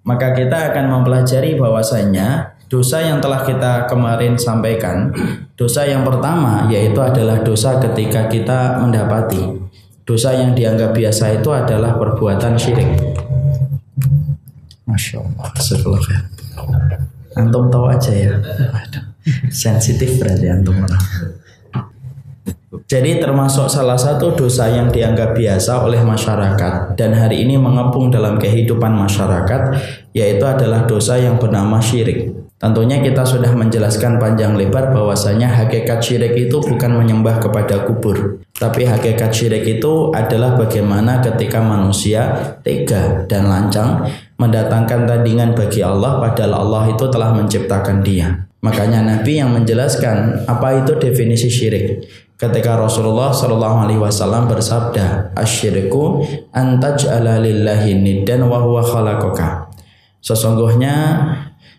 maka kita akan mempelajari bahwasanya dosa yang telah kita kemarin sampaikan, dosa yang pertama yaitu adalah dosa ketika kita mendapati. Dosa yang dianggap biasa itu adalah perbuatan syirik. Masya Allah, astagfirullah. Antum tahu aja ya. Sensitif berarti antum. Jadi termasuk salah satu dosa yang dianggap biasa oleh masyarakat dan hari ini mengepung dalam kehidupan masyarakat, yaitu adalah dosa yang bernama syirik. Tentunya kita sudah menjelaskan panjang lebar bahwasanya hakikat syirik itu bukan menyembah kepada kubur, tapi hakikat syirik itu adalah bagaimana ketika manusia tega dan lancang mendatangkan tandingan bagi Allah padahal Allah itu telah menciptakan dia. Makanya Nabi yang menjelaskan apa itu definisi syirik. Ketika Rasulullah SAW bersabda, "Asyiriku an taj'ala lillahi niddan wa huwa khalaqaka." Sesungguhnya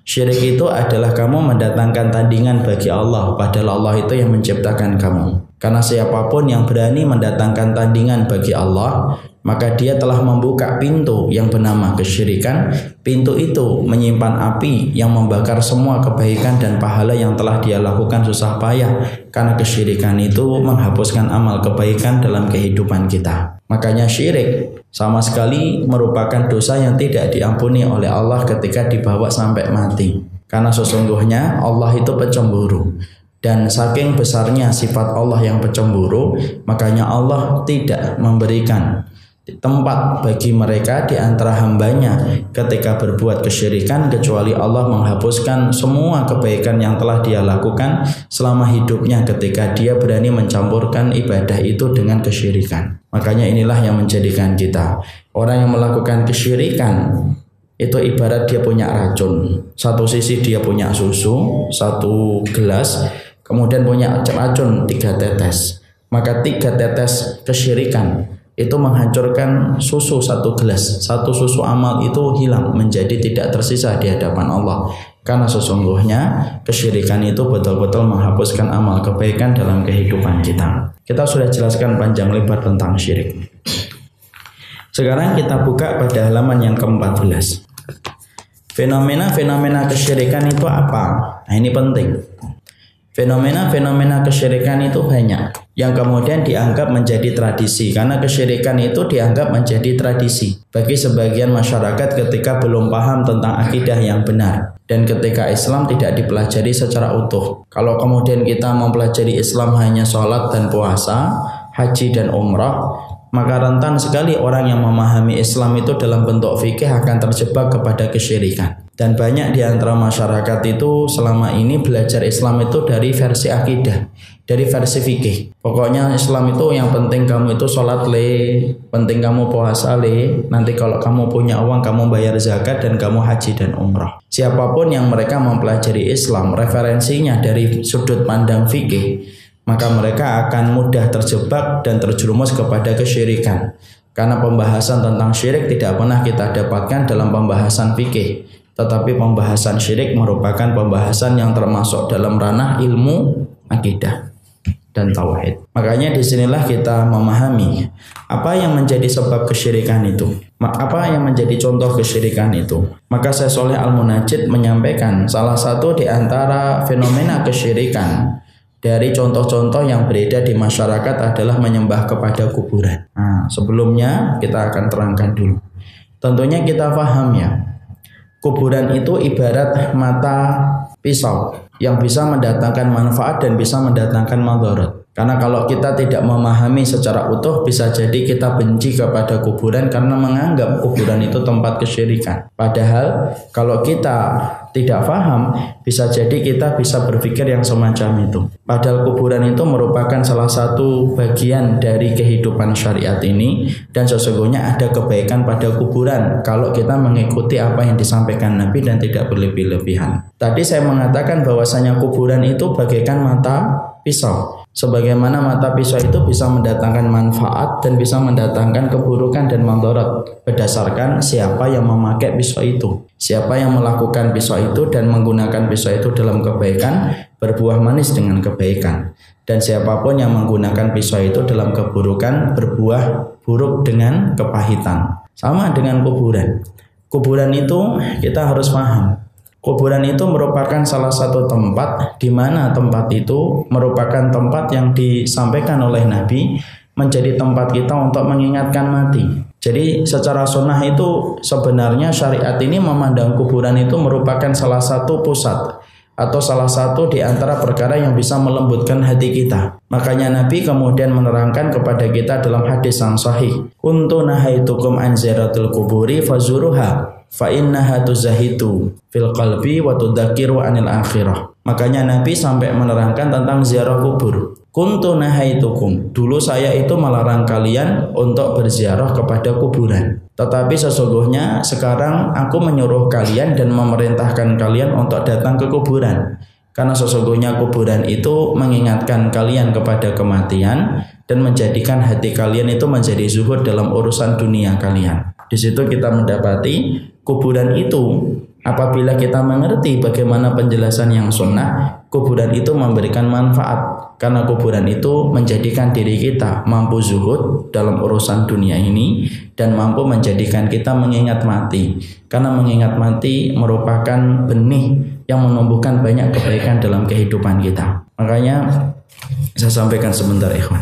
syirik itu adalah kamu mendatangkan tandingan bagi Allah padahal Allah itu yang menciptakan kamu. Karena siapapun yang berani mendatangkan tandingan bagi Allah, maka dia telah membuka pintu yang bernama kesyirikan. Pintu itu menyimpan api yang membakar semua kebaikan dan pahala yang telah dia lakukan susah payah. Karena kesyirikan itu menghapuskan amal kebaikan dalam kehidupan kita. Makanya syirik sama sekali merupakan dosa yang tidak diampuni oleh Allah ketika dibawa sampai mati. Karena sesungguhnya Allah itu pencemburu. Dan saking besarnya sifat Allah yang pencemburu, makanya Allah tidak memberikan tempat bagi mereka di antara hambanya ketika berbuat kesyirikan, kecuali Allah menghapuskan semua kebaikan yang telah dia lakukan selama hidupnya ketika dia berani mencampurkan ibadah itu dengan kesyirikan. Makanya inilah yang menjadikan kita, orang yang melakukan kesyirikan itu ibarat dia punya racun. Satu sisi dia punya susu, satu gelas, kemudian punya racun 3 tetes. Maka 3 tetes kesyirikan itu menghancurkan susu 1 gelas. 1 susu amal itu hilang menjadi tidak tersisa di hadapan Allah. Karena sesungguhnya kesyirikan itu betul-betul menghapuskan amal kebaikan dalam kehidupan kita. Kita sudah jelaskan panjang lebar tentang syirik. Sekarang kita buka pada halaman yang ke-14. Fenomena-fenomena kesyirikan itu apa? Nah, ini penting. Fenomena-fenomena kesyirikan itu banyak yang kemudian dianggap menjadi tradisi, karena kesyirikan itu dianggap menjadi tradisi bagi sebagian masyarakat ketika belum paham tentang akidah yang benar dan ketika Islam tidak dipelajari secara utuh. Kalau kemudian kita mempelajari Islam hanya sholat dan puasa, haji dan umrah, maka rentan sekali orang yang memahami Islam itu dalam bentuk fikih akan terjebak kepada kesyirikan. Dan banyak di antara masyarakat itu selama ini belajar Islam itu dari versi akidah, dari versi fikih. Pokoknya Islam itu yang penting kamu itu sholat le, penting kamu puasa le, nanti kalau kamu punya uang kamu bayar zakat dan kamu haji dan umrah. Siapapun yang mereka mempelajari Islam referensinya dari sudut pandang fikih, maka mereka akan mudah terjebak dan terjerumus kepada kesyirikan. Karena pembahasan tentang syirik tidak pernah kita dapatkan dalam pembahasan fikih, tetapi pembahasan syirik merupakan pembahasan yang termasuk dalam ranah ilmu akidah dan tauhid. Makanya disinilah kita memahami apa yang menjadi sebab kesyirikan itu, apa yang menjadi contoh kesyirikan itu. Maka Syekh Shalih Al-Munajjid menyampaikan salah satu di antara fenomena kesyirikan dari contoh-contoh yang beredar di masyarakat adalah menyembah kepada kuburan. Nah, sebelumnya kita akan terangkan dulu. Tentunya kita paham ya, kuburan itu ibarat mata pisau yang bisa mendatangkan manfaat dan bisa mendatangkan madarat. Karena kalau kita tidak memahami secara utuh, bisa jadi kita benci kepada kuburan karena menganggap kuburan itu tempat kesyirikan. Padahal kalau kita tidak paham, bisa jadi kita bisa berpikir yang semacam itu. Padahal kuburan itu merupakan salah satu bagian dari kehidupan syariat ini, dan sesungguhnya ada kebaikan pada kuburan kalau kita mengikuti apa yang disampaikan Nabi dan tidak berlebih-lebihan. Tadi saya mengatakan bahwasanya kuburan itu bagaikan mata pisau. Sebagaimana mata pisau itu bisa mendatangkan manfaat dan bisa mendatangkan keburukan dan madarat berdasarkan siapa yang memakai pisau itu. Siapa yang melakukan pisau itu dan menggunakan pisau itu dalam kebaikan, berbuah manis dengan kebaikan. Dan siapapun yang menggunakan pisau itu dalam keburukan, berbuah buruk dengan kepahitan. Sama dengan kuburan. Kuburan itu kita harus paham. Kuburan itu merupakan salah satu tempat di mana tempat itu merupakan tempat yang disampaikan oleh Nabi menjadi tempat kita untuk mengingatkan mati. Jadi secara sunnah itu sebenarnya syariat ini memandang kuburan itu merupakan salah satu pusat atau salah satu di antara perkara yang bisa melembutkan hati kita. Makanya Nabi kemudian menerangkan kepada kita dalam hadis yang sahih, "Kuntu nahaitukum an ziyaratil kuburi fazuruha fa innaha tuzahitu fil qalbi wa tudzakiru anil akhirah." Makanya Nabi sampai menerangkan tentang ziarah kubur. Kuntu nahaitukum, dulu saya itu melarang kalian untuk berziarah kepada kuburan. Tetapi sesungguhnya sekarang aku menyuruh kalian dan memerintahkan kalian untuk datang ke kuburan. Karena sesungguhnya kuburan itu mengingatkan kalian kepada kematian dan menjadikan hati kalian itu menjadi zuhud dalam urusan dunia kalian. Di situ kita mendapati kuburan itu apabila kita mengerti bagaimana penjelasan yang sunnah, kuburan itu memberikan manfaat. Karena kuburan itu menjadikan diri kita mampu zuhud dalam urusan dunia ini dan mampu menjadikan kita mengingat mati. Karena mengingat mati merupakan benih yang menumbuhkan banyak kebaikan dalam kehidupan kita. Makanya saya sampaikan sebentar ikhwan.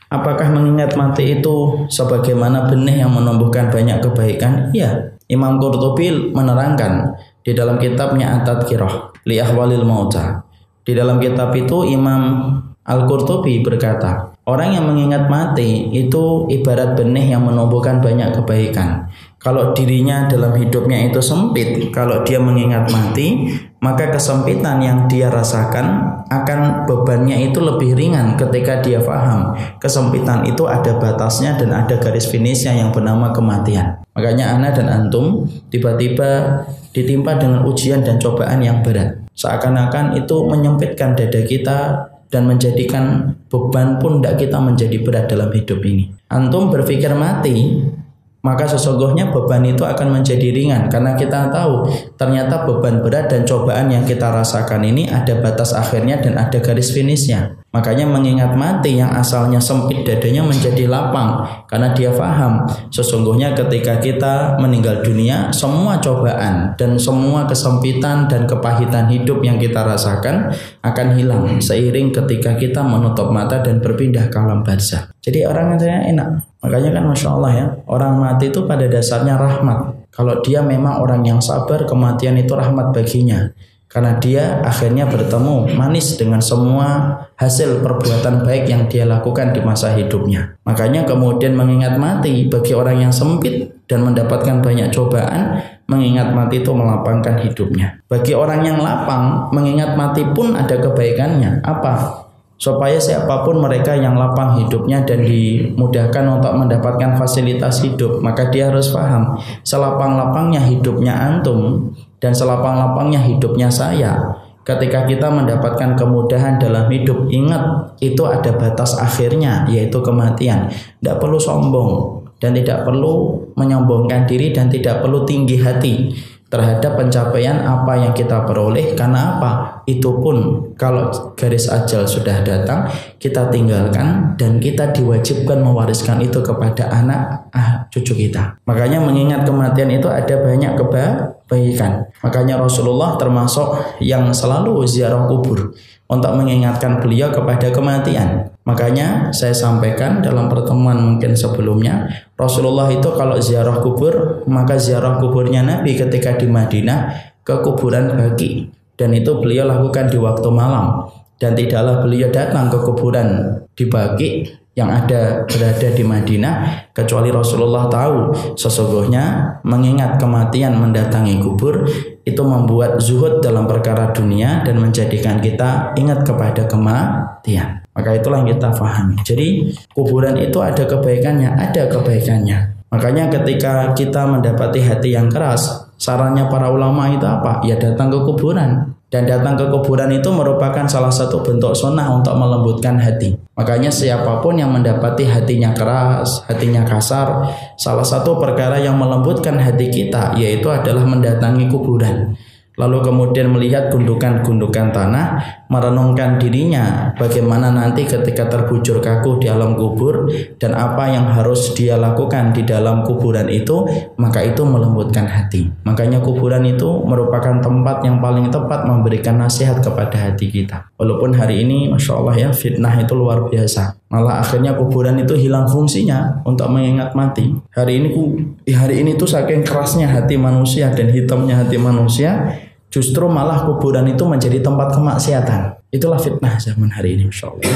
Apakah mengingat mati itu sebagaimana benih yang menumbuhkan banyak kebaikan? Iya. Imam Qurtubi menerangkan di dalam kitabnya At-Tadhkirah li Ahwalil Mauta. Di dalam kitab itu Imam Al-Qurtubi berkata, orang yang mengingat mati itu ibarat benih yang menumbuhkan banyak kebaikan. Kalau dirinya dalam hidupnya itu sempit, kalau dia mengingat mati, maka kesempitan yang dia rasakan akan bebannya itu lebih ringan ketika dia paham kesempitan itu ada batasnya dan ada garis finishnya yang bernama kematian. Makanya ana dan antum tiba-tiba ditimpa dengan ujian dan cobaan yang berat. Seakan-akan itu menyempitkan dada kita dan menjadikan beban pundak kita menjadi berat dalam hidup ini. Antum berpikir mati, maka sesungguhnya beban itu akan menjadi ringan karena kita tahu ternyata beban berat dan cobaan yang kita rasakan ini ada batas akhirnya dan ada garis finishnya. Makanya mengingat mati yang asalnya sempit dadanya menjadi lapang karena dia paham sesungguhnya ketika kita meninggal dunia semua cobaan dan semua kesempitan dan kepahitan hidup yang kita rasakan akan hilang seiring ketika kita menutup mata dan berpindah ke alam barzakh. Jadi orang katanya enak. Makanya kan Masya Allah ya, orang mati itu pada dasarnya rahmat. Kalau dia memang orang yang sabar, kematian itu rahmat baginya. Karena dia akhirnya bertemu manis dengan semua hasil perbuatan baik yang dia lakukan di masa hidupnya. Makanya kemudian mengingat mati bagi orang yang sempit dan mendapatkan banyak cobaan, mengingat mati itu melapangkan hidupnya. Bagi orang yang lapang, mengingat mati pun ada kebaikannya. Apa? Supaya siapapun mereka yang lapang hidupnya dan dimudahkan untuk mendapatkan fasilitas hidup, maka dia harus paham selapang-lapangnya hidupnya antum dan selapang-lapangnya hidupnya saya. Ketika kita mendapatkan kemudahan dalam hidup, ingat itu ada batas akhirnya, yaitu kematian. Tidak perlu sombong dan tidak perlu menyombongkan diri dan tidak perlu tinggi hati terhadap pencapaian apa yang kita peroleh. Karena apa? Itu pun kalau garis ajal sudah datang, kita tinggalkan dan kita diwajibkan mewariskan itu kepada anak cucu kita. Makanya mengingat kematian itu ada banyak kebaikan. Makanya Rasulullah termasuk yang selalu ziarah kubur untuk mengingatkan beliau kepada kematian. Makanya saya sampaikan dalam pertemuan mungkin sebelumnya, Rasulullah itu kalau ziarah kubur, maka ziarah kuburnya Nabi ketika di Madinah ke kuburan Baqi, dan itu beliau lakukan di waktu malam, dan tidaklah beliau datang ke kuburan di Baqi yang berada di Madinah kecuali Rasulullah tahu sesungguhnya mengingat kematian mendatangi kubur itu membuat zuhud dalam perkara dunia dan menjadikan kita ingat kepada kematian. Maka itulah yang kita pahami. Jadi kuburan itu ada kebaikannya, ada kebaikannya. Makanya ketika kita mendapati hati yang keras, sarannya para ulama itu apa? Ya datang ke kuburan. Dan datang ke kuburan itu merupakan salah satu bentuk sunnah untuk melembutkan hati. Makanya siapapun yang mendapati hatinya keras, hatinya kasar, salah satu perkara yang melembutkan hati kita yaitu adalah mendatangi kuburan. lalu kemudian melihat gundukan-gundukan tanah, merenungkan dirinya bagaimana nanti ketika terbujur kaku di alam kubur dan apa yang harus dia lakukan di dalam kuburan itu, maka itu melembutkan hati. Makanya kuburan itu merupakan tempat yang paling tepat memberikan nasihat kepada hati kita. Walaupun hari ini Masya Allah ya, fitnah itu luar biasa, malah akhirnya kuburan itu hilang fungsinya untuk mengingat mati. Hari ini tuh saking kerasnya hati manusia dan hitamnya hati manusia, justru malah kuburan itu menjadi tempat kemaksiatan. Itulah fitnah zaman hari ini, Masya Allah.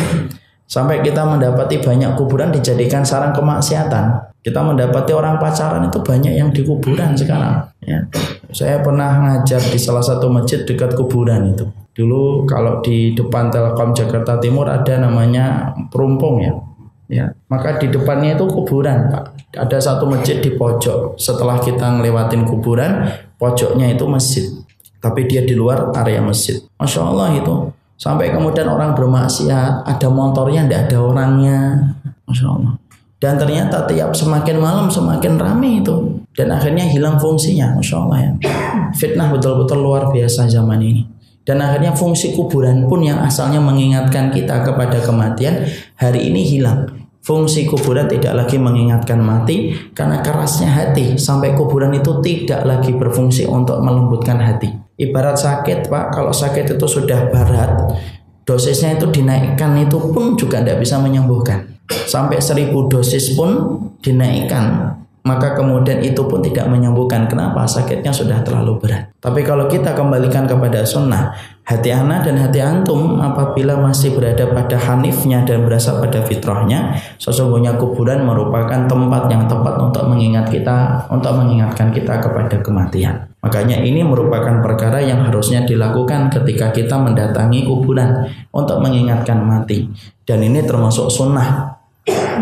Sampai kita mendapati banyak kuburan dijadikan sarang kemaksiatan. Kita mendapati orang pacaran itu banyak yang di kuburan sekarang. Ya. Saya pernah ngajar di salah satu masjid dekat kuburan itu. Dulu kalau di depan Telkom Jakarta Timur ada namanya Perumpung ya. Ya, maka di depannya itu kuburan, Pak. Ada satu masjid di pojok. Setelah kita ngelewatin kuburan, pojoknya itu masjid. Tapi dia di luar area masjid. Masya Allah itu. Sampai kemudian orang bermaksiat, ada motornya, tidak ada orangnya. Masya Allah. Dan ternyata tiap semakin malam semakin ramai itu. Dan akhirnya hilang fungsinya. Masya Allah ya. Fitnah betul-betul luar biasa zaman ini. Dan akhirnya fungsi kuburan pun yang asalnya mengingatkan kita kepada kematian, hari ini hilang. Fungsi kuburan tidak lagi mengingatkan mati karena kerasnya hati, sampai kuburan itu tidak lagi berfungsi untuk melembutkan hati. Ibarat sakit, Pak, kalau sakit itu sudah berat, dosisnya itu dinaikkan itu pun juga tidak bisa menyembuhkan. Sampai 1000 dosis pun dinaikkan, maka kemudian itu pun tidak menyembuhkan. Kenapa? Sakitnya sudah terlalu berat. Tapi kalau kita kembalikan kepada sunnah, hati ana dan hati antum apabila masih berada pada hanifnya dan berasal pada fitrahnya, sesungguhnya kuburan merupakan tempat yang tepat untuk mengingatkan kita kepada kematian. Makanya ini merupakan perkara yang harusnya dilakukan ketika kita mendatangi kuburan untuk mengingatkan mati. Dan ini termasuk sunnah.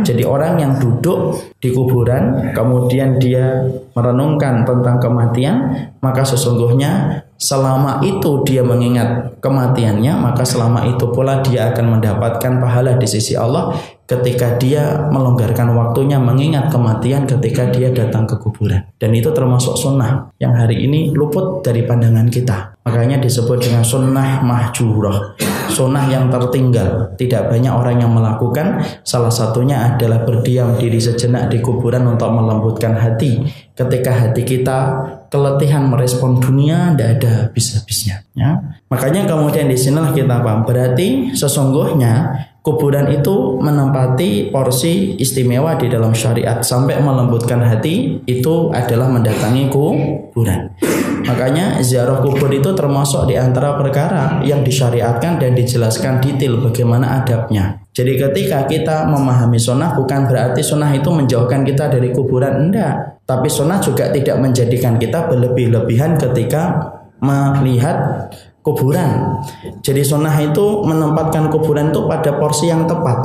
Jadi orang yang duduk di kuburan kemudian dia merenungkan tentang kematian, maka sesungguhnya selama itu dia mengingat kematiannya, maka selama itu pula dia akan mendapatkan pahala di sisi Allah ketika dia melonggarkan waktunya mengingat kematian ketika dia datang ke kuburan. Dan itu termasuk sunnah yang hari ini luput dari pandangan kita. Makanya disebut dengan sunnah mahjurah, sunnah yang tertinggal. Tidak banyak orang yang melakukan. Salah satunya adalah berdiam diri sejenak di kuburan untuk melembutkan hati. Ketika hati kita keletihan merespon dunia, tidak ada habis-habisnya. Ya. Makanya kemudian di sinilah kita paham. Berarti sesungguhnya kuburan itu menempati porsi istimewa di dalam syariat. Sampai melembutkan hati itu adalah mendatangi kuburan. Makanya ziarah kubur itu termasuk di antara perkara yang disyariatkan dan dijelaskan detail bagaimana adabnya. Jadi ketika kita memahami sunnah, bukan berarti sunnah itu menjauhkan kita dari kuburan, enggak. Tapi sunnah juga tidak menjadikan kita berlebih-lebihan ketika melihat kuburan. Jadi sunnah itu menempatkan kuburan itu pada porsi yang tepat.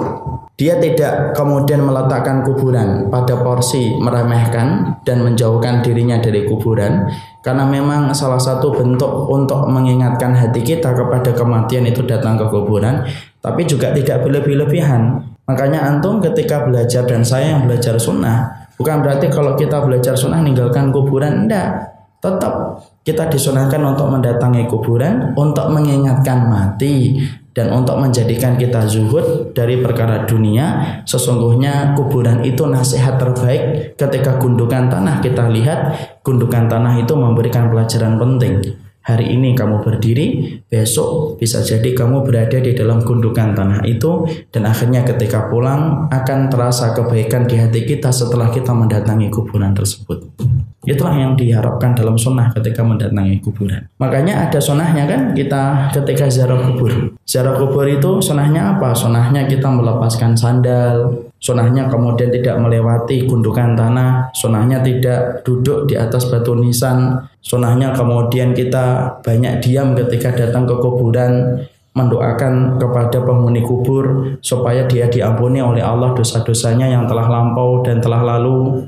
Dia tidak kemudian meletakkan kuburan pada porsi meremehkan dan menjauhkan dirinya dari kuburan. Karena memang salah satu bentuk untuk mengingatkan hati kita kepada kematian itu datang ke kuburan. Tapi juga tidak berlebih-lebihan. Makanya antum ketika belajar dan saya yang belajar sunnah, bukan berarti kalau kita belajar sunnah ninggalkan kuburan, enggak. Tetap kita disunahkan untuk mendatangi kuburan, untuk mengingatkan mati, dan untuk menjadikan kita zuhud dari perkara dunia. Sesungguhnya kuburan itu nasihat terbaik. Ketika gundukan tanah kita lihat, gundukan tanah itu memberikan pelajaran penting. Hari ini kamu berdiri, besok bisa jadi kamu berada di dalam gundukan tanah itu, dan akhirnya ketika pulang akan terasa kebaikan di hati kita setelah kita mendatangi kuburan tersebut. Itulah yang diharapkan dalam sunnah ketika mendatangi kuburan. Makanya ada sunnahnya kan kita ketika ziarah kubur. Ziarah kubur itu sunnahnya apa? Sunnahnya kita melepaskan sandal, sunnahnya kemudian tidak melewati gundukan tanah, sunnahnya tidak duduk di atas batu nisan, sunnahnya kemudian kita banyak diam ketika datang ke kuburan, mendoakan kepada penghuni kubur supaya dia diampuni oleh Allah dosa-dosanya yang telah lampau dan telah lalu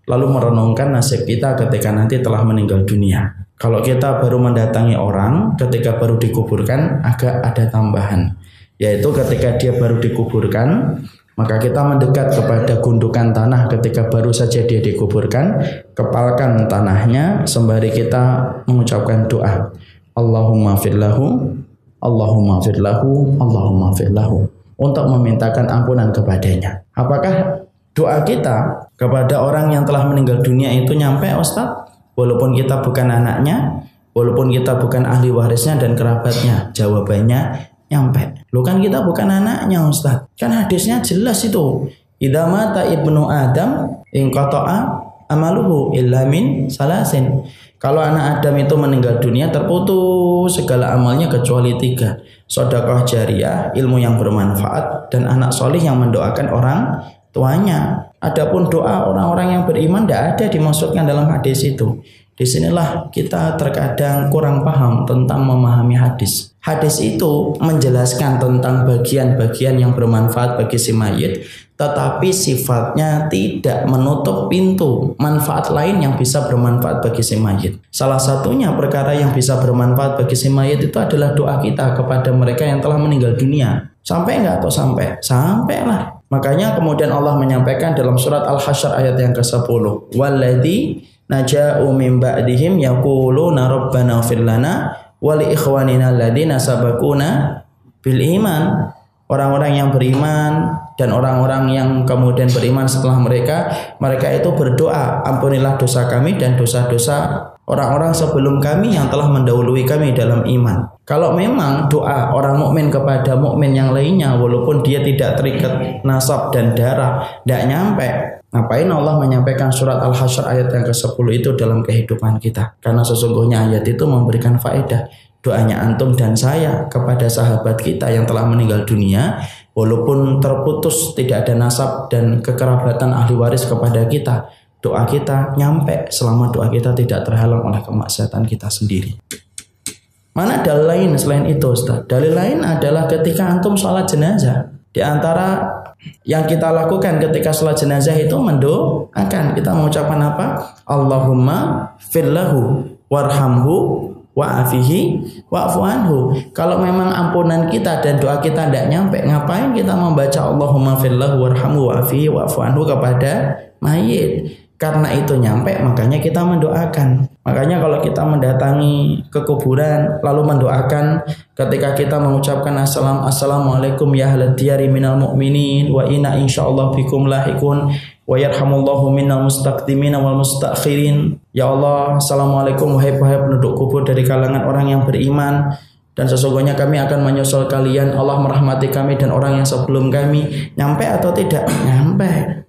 merenungkan nasib kita ketika nanti telah meninggal dunia. Kalau kita baru mendatangi orang ketika baru dikuburkan, agak ada tambahan, yaitu ketika dia baru dikuburkan, maka kita mendekat kepada gundukan tanah ketika baru saja dia dikuburkan, kepalkan tanahnya sembari kita mengucapkan doa. Allahumma firlahu, Allahumma firlahu, Allahumma firlahu, untuk memintakan ampunan kepadanya. Apakah doa kita kepada orang yang telah meninggal dunia itu nyampe Ustaz? Walaupun kita bukan anaknya, walaupun kita bukan ahli warisnya dan kerabatnya, jawabannya nyampe. Loh kan kita bukan anaknya Ustaz. Kan hadisnya jelas itu. Idza mata ibnu Adam inqata'a amaluhu illa min salasin. Kalau anak Adam itu meninggal dunia, terputus segala amalnya kecuali 3. Sedekah jariyah, ilmu yang bermanfaat, dan anak solih yang mendoakan orang tuanya. Adapun doa orang-orang yang beriman tidak ada dimaksudkan dalam hadis itu. Disinilah kita terkadang kurang paham tentang memahami hadis. Hadis itu menjelaskan tentang bagian-bagian yang bermanfaat bagi si mayit, tetapi sifatnya tidak menutup pintu manfaat lain yang bisa bermanfaat bagi si mayit. Salah satunya perkara yang bisa bermanfaat bagi si mayit itu adalah doa kita kepada mereka yang telah meninggal dunia. Sampai enggak atau sampai? Sampailah. Makanya kemudian Allah menyampaikan dalam surat Al-Hasyr ayat yang ke-10, walladzi naja'u min ba'dihim yaquluna rabbana ighfir lana wa li ikhwanina alladziina sabaquna bil iman. Orang-orang yang beriman dan orang-orang yang kemudian beriman setelah mereka itu berdoa, ampunilah dosa kami dan dosa-dosa orang-orang sebelum kami yang telah mendahului kami dalam iman. Kalau memang doa orang mukmin kepada mukmin yang lainnya, walaupun dia tidak terikat nasab dan darah, tidak nyampe. Ngapain Allah menyampaikan surat Al-Hasyr ayat yang ke-10 itu dalam kehidupan kita? Karena sesungguhnya ayat itu memberikan faedah. Doanya antum dan saya kepada sahabat kita yang telah meninggal dunia, walaupun terputus tidak ada nasab dan kekerabatan ahli waris kepada kita, doa kita nyampe selama doa kita tidak terhalang oleh kemaksiatan kita sendiri. Mana dalil lain selain itu Ustaz? Dalil lain adalah ketika antum sholat jenazah. Di antara yang kita lakukan ketika sholat jenazah itu mendoakan. Kita mengucapkan apa? Allahumma firlahu warhamhu wa'afihi wa'fu anhu. Kalau memang ampunan kita dan doa kita tidak nyampe, ngapain kita membaca Allahumma firlahu warhamhu wa'afihi wa'fu anhu kepada mayit? Karena itu nyampe, makanya kita mendoakan. Makanya kalau kita mendatangi ke kuburan lalu mendoakan, ketika kita mengucapkan assalamualaikum ya ahlad diyari minal mu'minin wa inna insyaallah bikum lahikun wa yarhamullahu minnal mustaqdimin wal mustakhirin. Ya Allah, assalamualaikum wahai penduduk kubur dari kalangan orang yang beriman, dan sesungguhnya kami akan menyusul kalian. Allah merahmati kami dan orang yang sebelum kami. Nyampe atau tidak? Nyampe.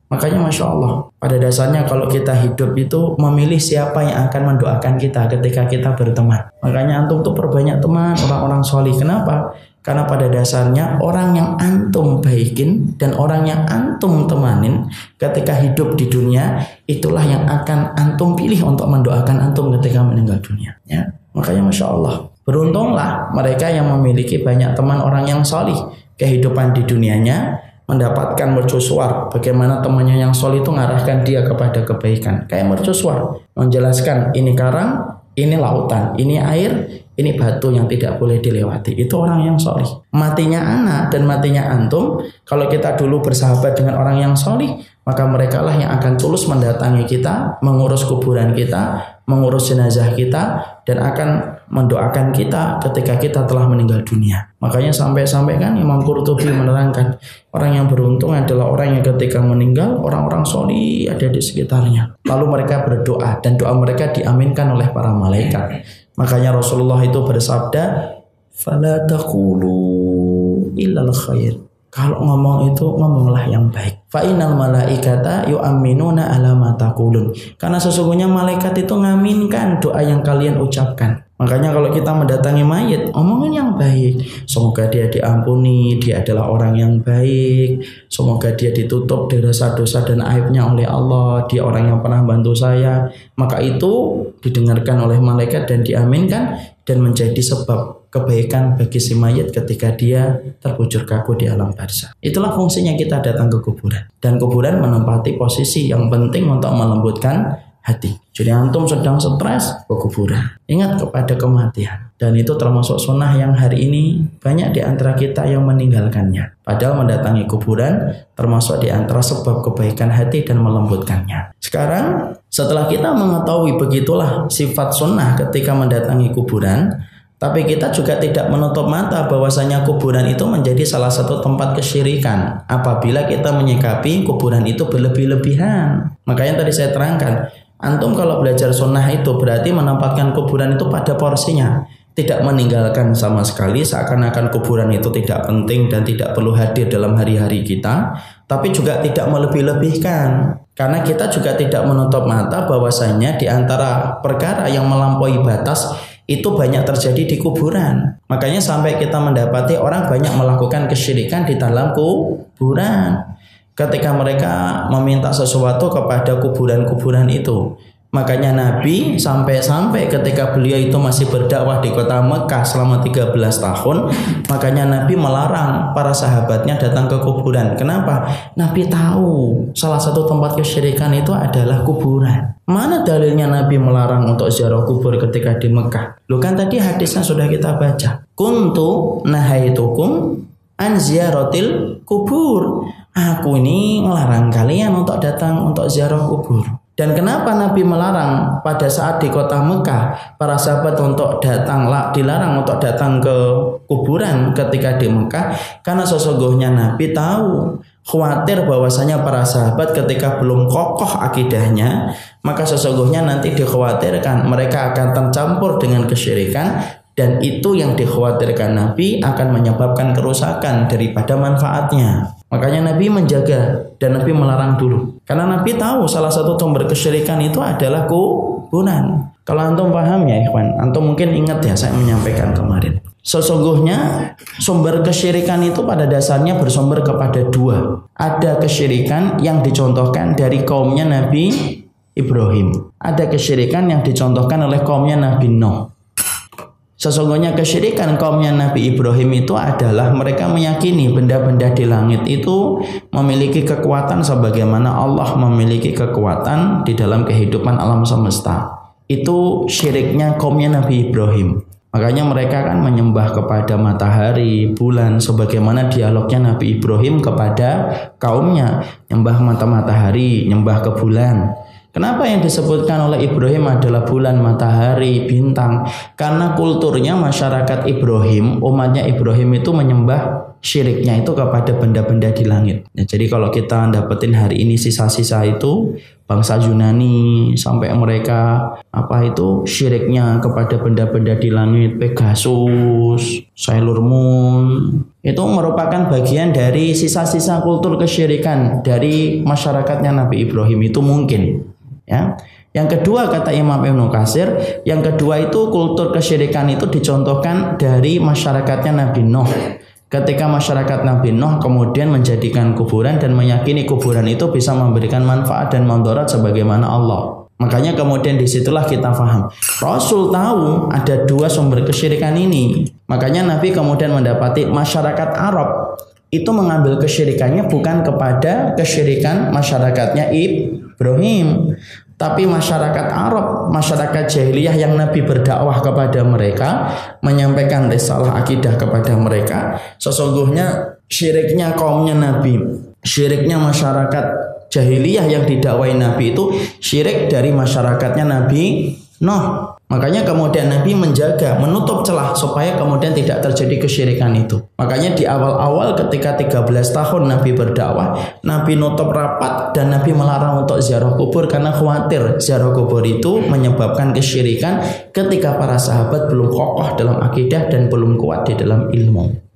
Makanya Masya Allah, pada dasarnya kalau kita hidup itu memilih siapa yang akan mendoakan kita ketika kita berteman. Makanya antum tuh perbanyak teman orang-orang solih. Kenapa? Karena pada dasarnya orang yang antum baikin dan orang yang antum temanin ketika hidup di dunia, itulah yang akan antum pilih untuk mendoakan antum ketika meninggal dunia. Ya, makanya Masya Allah, beruntunglah mereka yang memiliki banyak teman orang yang solih. Kehidupan di dunianya mendapatkan mercusuar, bagaimana temannya yang solih itu mengarahkan dia kepada kebaikan. Kayak mercusuar, menjelaskan ini karang, ini lautan, ini air, ini batu yang tidak boleh dilewati. Itu orang yang solih. Matinya anak dan matinya antum, kalau kita dulu bersahabat dengan orang yang solih, maka mereka lah yang akan tulus mendatangi kita, mengurus kuburan kita, mengurus jenazah kita, dan akan mendoakan kita ketika kita telah meninggal dunia. Makanya sampai-sampai kan Imam Qurtubi menerangkan, orang yang beruntung adalah orang yang ketika meninggal, orang-orang solih ada di sekitarnya. Lalu mereka berdoa dan doa mereka diaminkan oleh para malaikat. Makanya Rasulullah itu bersabda, "Fala taqulu illal khair." Kalau ngomong itu ngomonglah yang baik. Fa innal malaikata yu'minuna ala ma taqulun. Karena sesungguhnya malaikat itu ngaminkan doa yang kalian ucapkan. Makanya kalau kita mendatangi mayit, omongin yang baik. Semoga dia diampuni, dia adalah orang yang baik. Semoga dia ditutup dari dosa-dosa dan aibnya oleh Allah. Dia orang yang pernah bantu saya. Maka itu didengarkan oleh malaikat dan diaminkan dan menjadi sebab kebaikan bagi si mayit ketika dia terbujur kaku di alam barzakh. Itulah fungsinya kita datang ke kuburan. Dan kuburan menempati posisi yang penting untuk melembutkan hati. Jadi antum sedang stres ke kuburan, ingat kepada kematian. Dan itu termasuk sunnah yang hari ini banyak di antara kita yang meninggalkannya. Padahal mendatangi kuburan termasuk di antara sebab kebaikan hati dan melembutkannya. Sekarang setelah kita mengetahui begitulah sifat sunnah ketika mendatangi kuburan, tapi kita juga tidak menutup mata bahwasanya kuburan itu menjadi salah satu tempat kesyirikan apabila kita menyikapi kuburan itu berlebih-lebihan. Makanya tadi saya terangkan, antum kalau belajar sunnah itu berarti menempatkan kuburan itu pada porsinya, tidak meninggalkan sama sekali seakan-akan kuburan itu tidak penting dan tidak perlu hadir dalam hari-hari kita, tapi juga tidak melebih-lebihkan. Karena kita juga tidak menutup mata bahwasanya di antara perkara yang melampaui batas itu banyak terjadi di kuburan. Makanya sampai kita mendapati orang banyak melakukan kesyirikan di dalam kuburan. Ketika mereka meminta sesuatu kepada kuburan-kuburan itu. Makanya Nabi sampai-sampai ketika beliau itu masih berdakwah di kota Mekah selama 13 tahun, makanya Nabi melarang para sahabatnya datang ke kuburan. Kenapa? Nabi tahu salah satu tempat kesyirikan itu adalah kuburan. Mana dalilnya Nabi melarang untuk ziarah kubur ketika di Mekah? Loh kan tadi hadisnya sudah kita baca. Kuntu nahaitukum an ziyaratil kubur. Aku ini melarang kalian untuk datang untuk ziarah kubur. Dan kenapa Nabi melarang pada saat di kota Mekah para sahabat untuk dilarang untuk datang ke kuburan ketika di Mekah? Karena sesungguhnya Nabi tahu, khawatir bahwasanya para sahabat ketika belum kokoh akidahnya, maka sesungguhnya nanti dikhawatirkan mereka akan tercampur dengan kesyirikan, dan itu yang dikhawatirkan Nabi akan menyebabkan kerusakan daripada manfaatnya. Makanya Nabi menjaga dan Nabi melarang dulu. Karena Nabi tahu salah satu sumber kesyirikan itu adalah kuburan. Kalau antum paham ya ikhwan, antum mungkin ingat ya saya menyampaikan kemarin. Sesungguhnya sumber kesyirikan itu pada dasarnya bersumber kepada dua. Ada kesyirikan yang dicontohkan dari kaumnya Nabi Ibrahim. Ada kesyirikan yang dicontohkan oleh kaumnya Nabi Nuh. Sesungguhnya kesyirikan kaumnya Nabi Ibrahim itu adalah mereka meyakini benda-benda di langit itu memiliki kekuatan sebagaimana Allah memiliki kekuatan di dalam kehidupan alam semesta. Itu syiriknya kaumnya Nabi Ibrahim. Makanya mereka kan menyembah kepada matahari, bulan, sebagaimana dialognya Nabi Ibrahim kepada kaumnya, nyembah matahari, nyembah ke bulan. Kenapa yang disebutkan oleh Ibrahim adalah bulan, matahari, bintang? Karena kulturnya masyarakat Ibrahim, umatnya Ibrahim itu menyembah syiriknya itu kepada benda-benda di langit. Ya, jadi kalau kita dapetin hari ini sisa-sisa itu bangsa Yunani sampai mereka syiriknya kepada benda-benda di langit, Pegasus, Sailor Moon, itu merupakan bagian dari sisa-sisa kultur kesyirikan dari masyarakatnya Nabi Ibrahim itu mungkin. Ya. Yang kedua kata Imam Ibnu Katsir, yang kedua itu kultur kesyirikan itu dicontohkan dari masyarakatnya Nabi Nuh. Ketika masyarakat Nabi Nuh kemudian menjadikan kuburan dan meyakini kuburan itu bisa memberikan manfaat dan mudarat sebagaimana Allah. Makanya kemudian disitulah kita paham. Rasul tahu ada dua sumber kesyirikan ini. Makanya Nabi kemudian mendapati masyarakat Arab itu mengambil kesyirikannya bukan kepada kesyirikan masyarakatnya Ibrahim, tapi masyarakat Arab, masyarakat jahiliyah yang Nabi berdakwah kepada mereka, menyampaikan risalah akidah kepada mereka. Sesungguhnya syiriknya kaumnya Nabi, syiriknya masyarakat jahiliyah yang didakwai Nabi itu syirik dari masyarakatnya Nabi Nuh. Makanya kemudian Nabi menjaga, menutup celah supaya kemudian tidak terjadi kesyirikan itu. Makanya di awal-awal ketika 13 tahun Nabi berdakwah, Nabi nutup rapat dan Nabi melarang untuk ziarah kubur karena khawatir ziarah kubur itu menyebabkan kesyirikan ketika para sahabat belum kokoh dalam akidah dan belum kuat di dalam ilmu.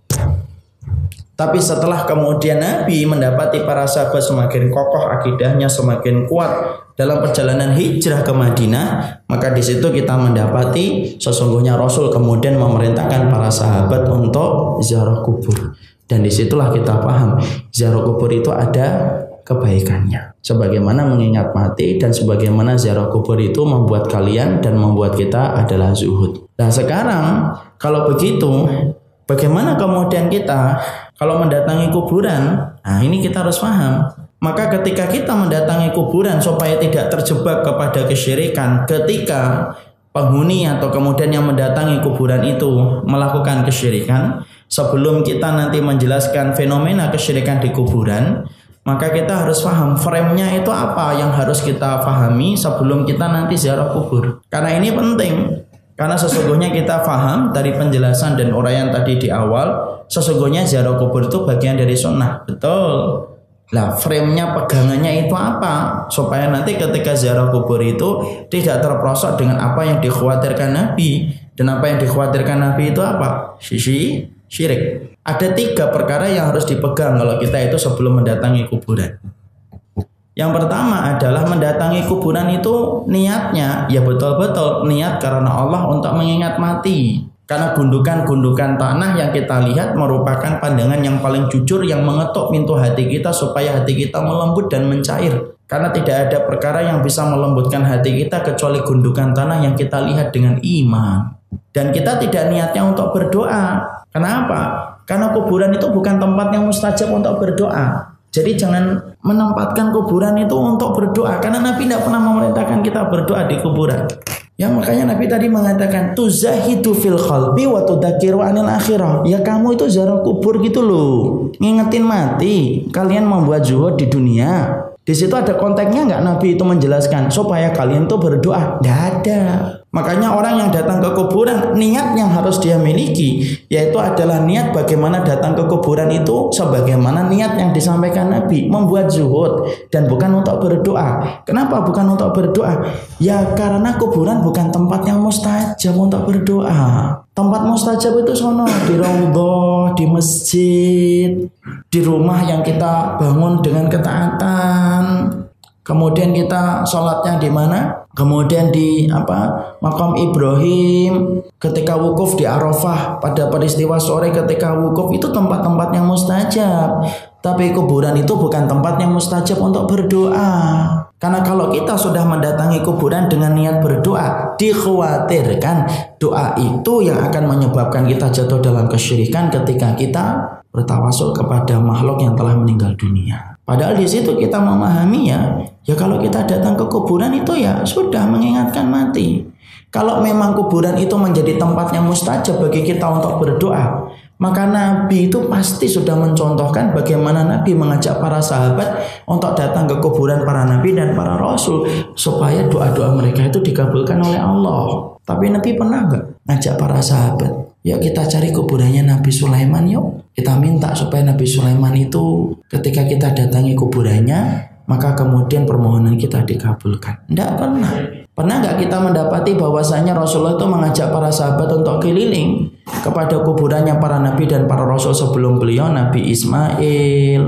Tapi setelah kemudian Nabi mendapati para sahabat semakin kokoh akidahnya, semakin kuat dalam perjalanan hijrah ke Madinah, maka di situ kita mendapati sesungguhnya Rasul kemudian memerintahkan para sahabat untuk ziarah kubur. Dan disitulah kita paham ziarah kubur itu ada kebaikannya. Sebagaimana mengingat mati dan sebagaimana ziarah kubur itu membuat kalian dan membuat kita adalah zuhud. Nah sekarang kalau begitu, bagaimana kemudian kita kalau mendatangi kuburan? Nah ini kita harus paham. Maka ketika kita mendatangi kuburan supaya tidak terjebak kepada kesyirikan, ketika penghuni atau kemudian yang mendatangi kuburan itu melakukan kesyirikan, sebelum kita nanti menjelaskan fenomena kesyirikan di kuburan, maka kita harus paham frame-nya itu apa yang harus kita pahami sebelum kita nanti ziarah kubur. Karena ini penting, karena sesungguhnya kita paham dari penjelasan dan uraian tadi di awal, sesungguhnya ziarah kubur itu bagian dari sunnah, betul. Lah frame-nya, pegangannya itu apa? Supaya nanti ketika ziarah kubur itu tidak terperosok dengan apa yang dikhawatirkan Nabi. Dan apa yang dikhawatirkan Nabi itu apa? Sisi syirik. Ada 3 perkara yang harus dipegang kalau kita itu sebelum mendatangi kuburan. Yang pertama adalah mendatangi kuburan itu niatnya ya betul-betul niat karena Allah untuk mengingat mati. Karena gundukan-gundukan tanah yang kita lihat merupakan pandangan yang paling jujur yang mengetuk pintu hati kita supaya hati kita melembut dan mencair. Karena tidak ada perkara yang bisa melembutkan hati kita kecuali gundukan tanah yang kita lihat dengan iman. Dan kita tidak niatnya untuk berdoa. Kenapa? Karena kuburan itu bukan tempat yang mustajab untuk berdoa. Jadi jangan menempatkan kuburan itu untuk berdoa. Karena Nabi tidak pernah memerintahkan kita berdoa di kuburan. Ya makanya Nabi tadi mengatakan tuzahidu fil qalbi wa tudzakiru anil akhirah. Ya kamu itu ziarah kubur gitu loh. Ngingetin mati. Kalian membuat zuhud di dunia. Di situ ada konteksnya nggak Nabi itu menjelaskan supaya kalian tuh berdoa? Nggak ada. Makanya orang yang datang ke kuburan niat yang harus dia miliki yaitu adalah niat bagaimana datang ke kuburan itu sebagaimana niat yang disampaikan Nabi, membuat zuhud dan bukan untuk berdoa. Kenapa bukan untuk berdoa? Ya karena kuburan bukan tempat yang mustajab untuk berdoa. Tempat mustajab itu sono di raudhah, di masjid, di rumah yang kita bangun dengan ketaatan. Kemudian kita sholatnya di mana? Kemudian di Maqam Ibrahim, ketika wukuf di Arafah pada peristiwa sore ketika wukuf, itu tempat-tempat yang mustajab. Tapi kuburan itu bukan tempat yang mustajab untuk berdoa. Karena kalau kita sudah mendatangi kuburan dengan niat berdoa, dikhawatirkan doa itu yang akan menyebabkan kita jatuh dalam kesyirikan ketika kita bertawasul kepada makhluk yang telah meninggal dunia. Padahal di situ kita memahami ya kalau kita datang ke kuburan itu ya sudah mengingatkan mati. Kalau memang kuburan itu menjadi tempat yang mustajab bagi kita untuk berdoa, maka Nabi itu pasti sudah mencontohkan bagaimana Nabi mengajak para sahabat untuk datang ke kuburan para Nabi dan para Rasul supaya doa-doa mereka itu dikabulkan oleh Allah. Tapi Nabi pernah nggak ngajak para sahabat? Yuk kita cari kuburannya Nabi Sulaiman yuk. Kita minta supaya Nabi Sulaiman itu ketika kita datangi kuburannya, maka kemudian permohonan kita dikabulkan. Tidak pernah. Pernah nggak kita mendapati bahwasanya Rasulullah itu mengajak para sahabat untuk keliling kepada kuburannya para Nabi dan para Rasul sebelum beliau, Nabi Ismail,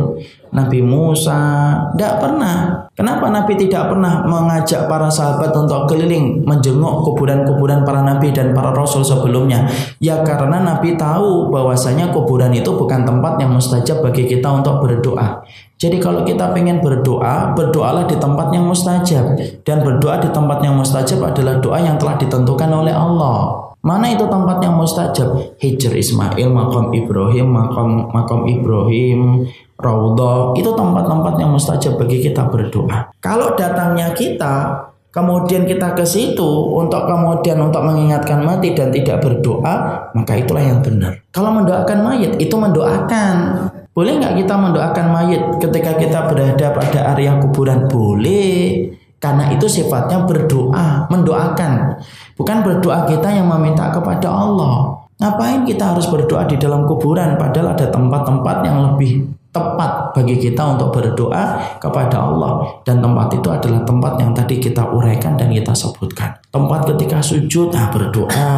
Nabi Musa? Tidak pernah. Kenapa Nabi tidak pernah mengajak para sahabat untuk keliling menjenguk kuburan-kuburan para Nabi dan para Rasul sebelumnya? Ya karena Nabi tahu bahwasanya kuburan itu bukan tempat yang mustajab bagi kita untuk berdoa. Jadi kalau kita pengen berdoa, berdoalah di tempat yang mustajab. Dan berdoa di tempat yang mustajab adalah doa yang telah ditentukan oleh Allah. Mana itu tempat yang mustajab? Hijr Ismail, Maqam Ibrahim, Maqam Ibrahim, Raudhah, itu tempat-tempat yang mustajab bagi kita berdoa. Kalau datangnya kita, kemudian kita ke situ untuk mengingatkan mati dan tidak berdoa, maka itulah yang benar. Kalau mendoakan mayit, itu mendoakan. Boleh nggak kita mendoakan mayit ketika kita berada pada area kuburan? Boleh. Karena itu sifatnya berdoa, mendoakan. Bukan berdoa kita yang meminta kepada Allah. Ngapain kita harus berdoa di dalam kuburan? Padahal ada tempat-tempat yang lebih tepat bagi kita untuk berdoa kepada Allah. Dan tempat itu adalah tempat yang tadi kita uraikan dan kita sebutkan. Tempat ketika sujud, berdoa.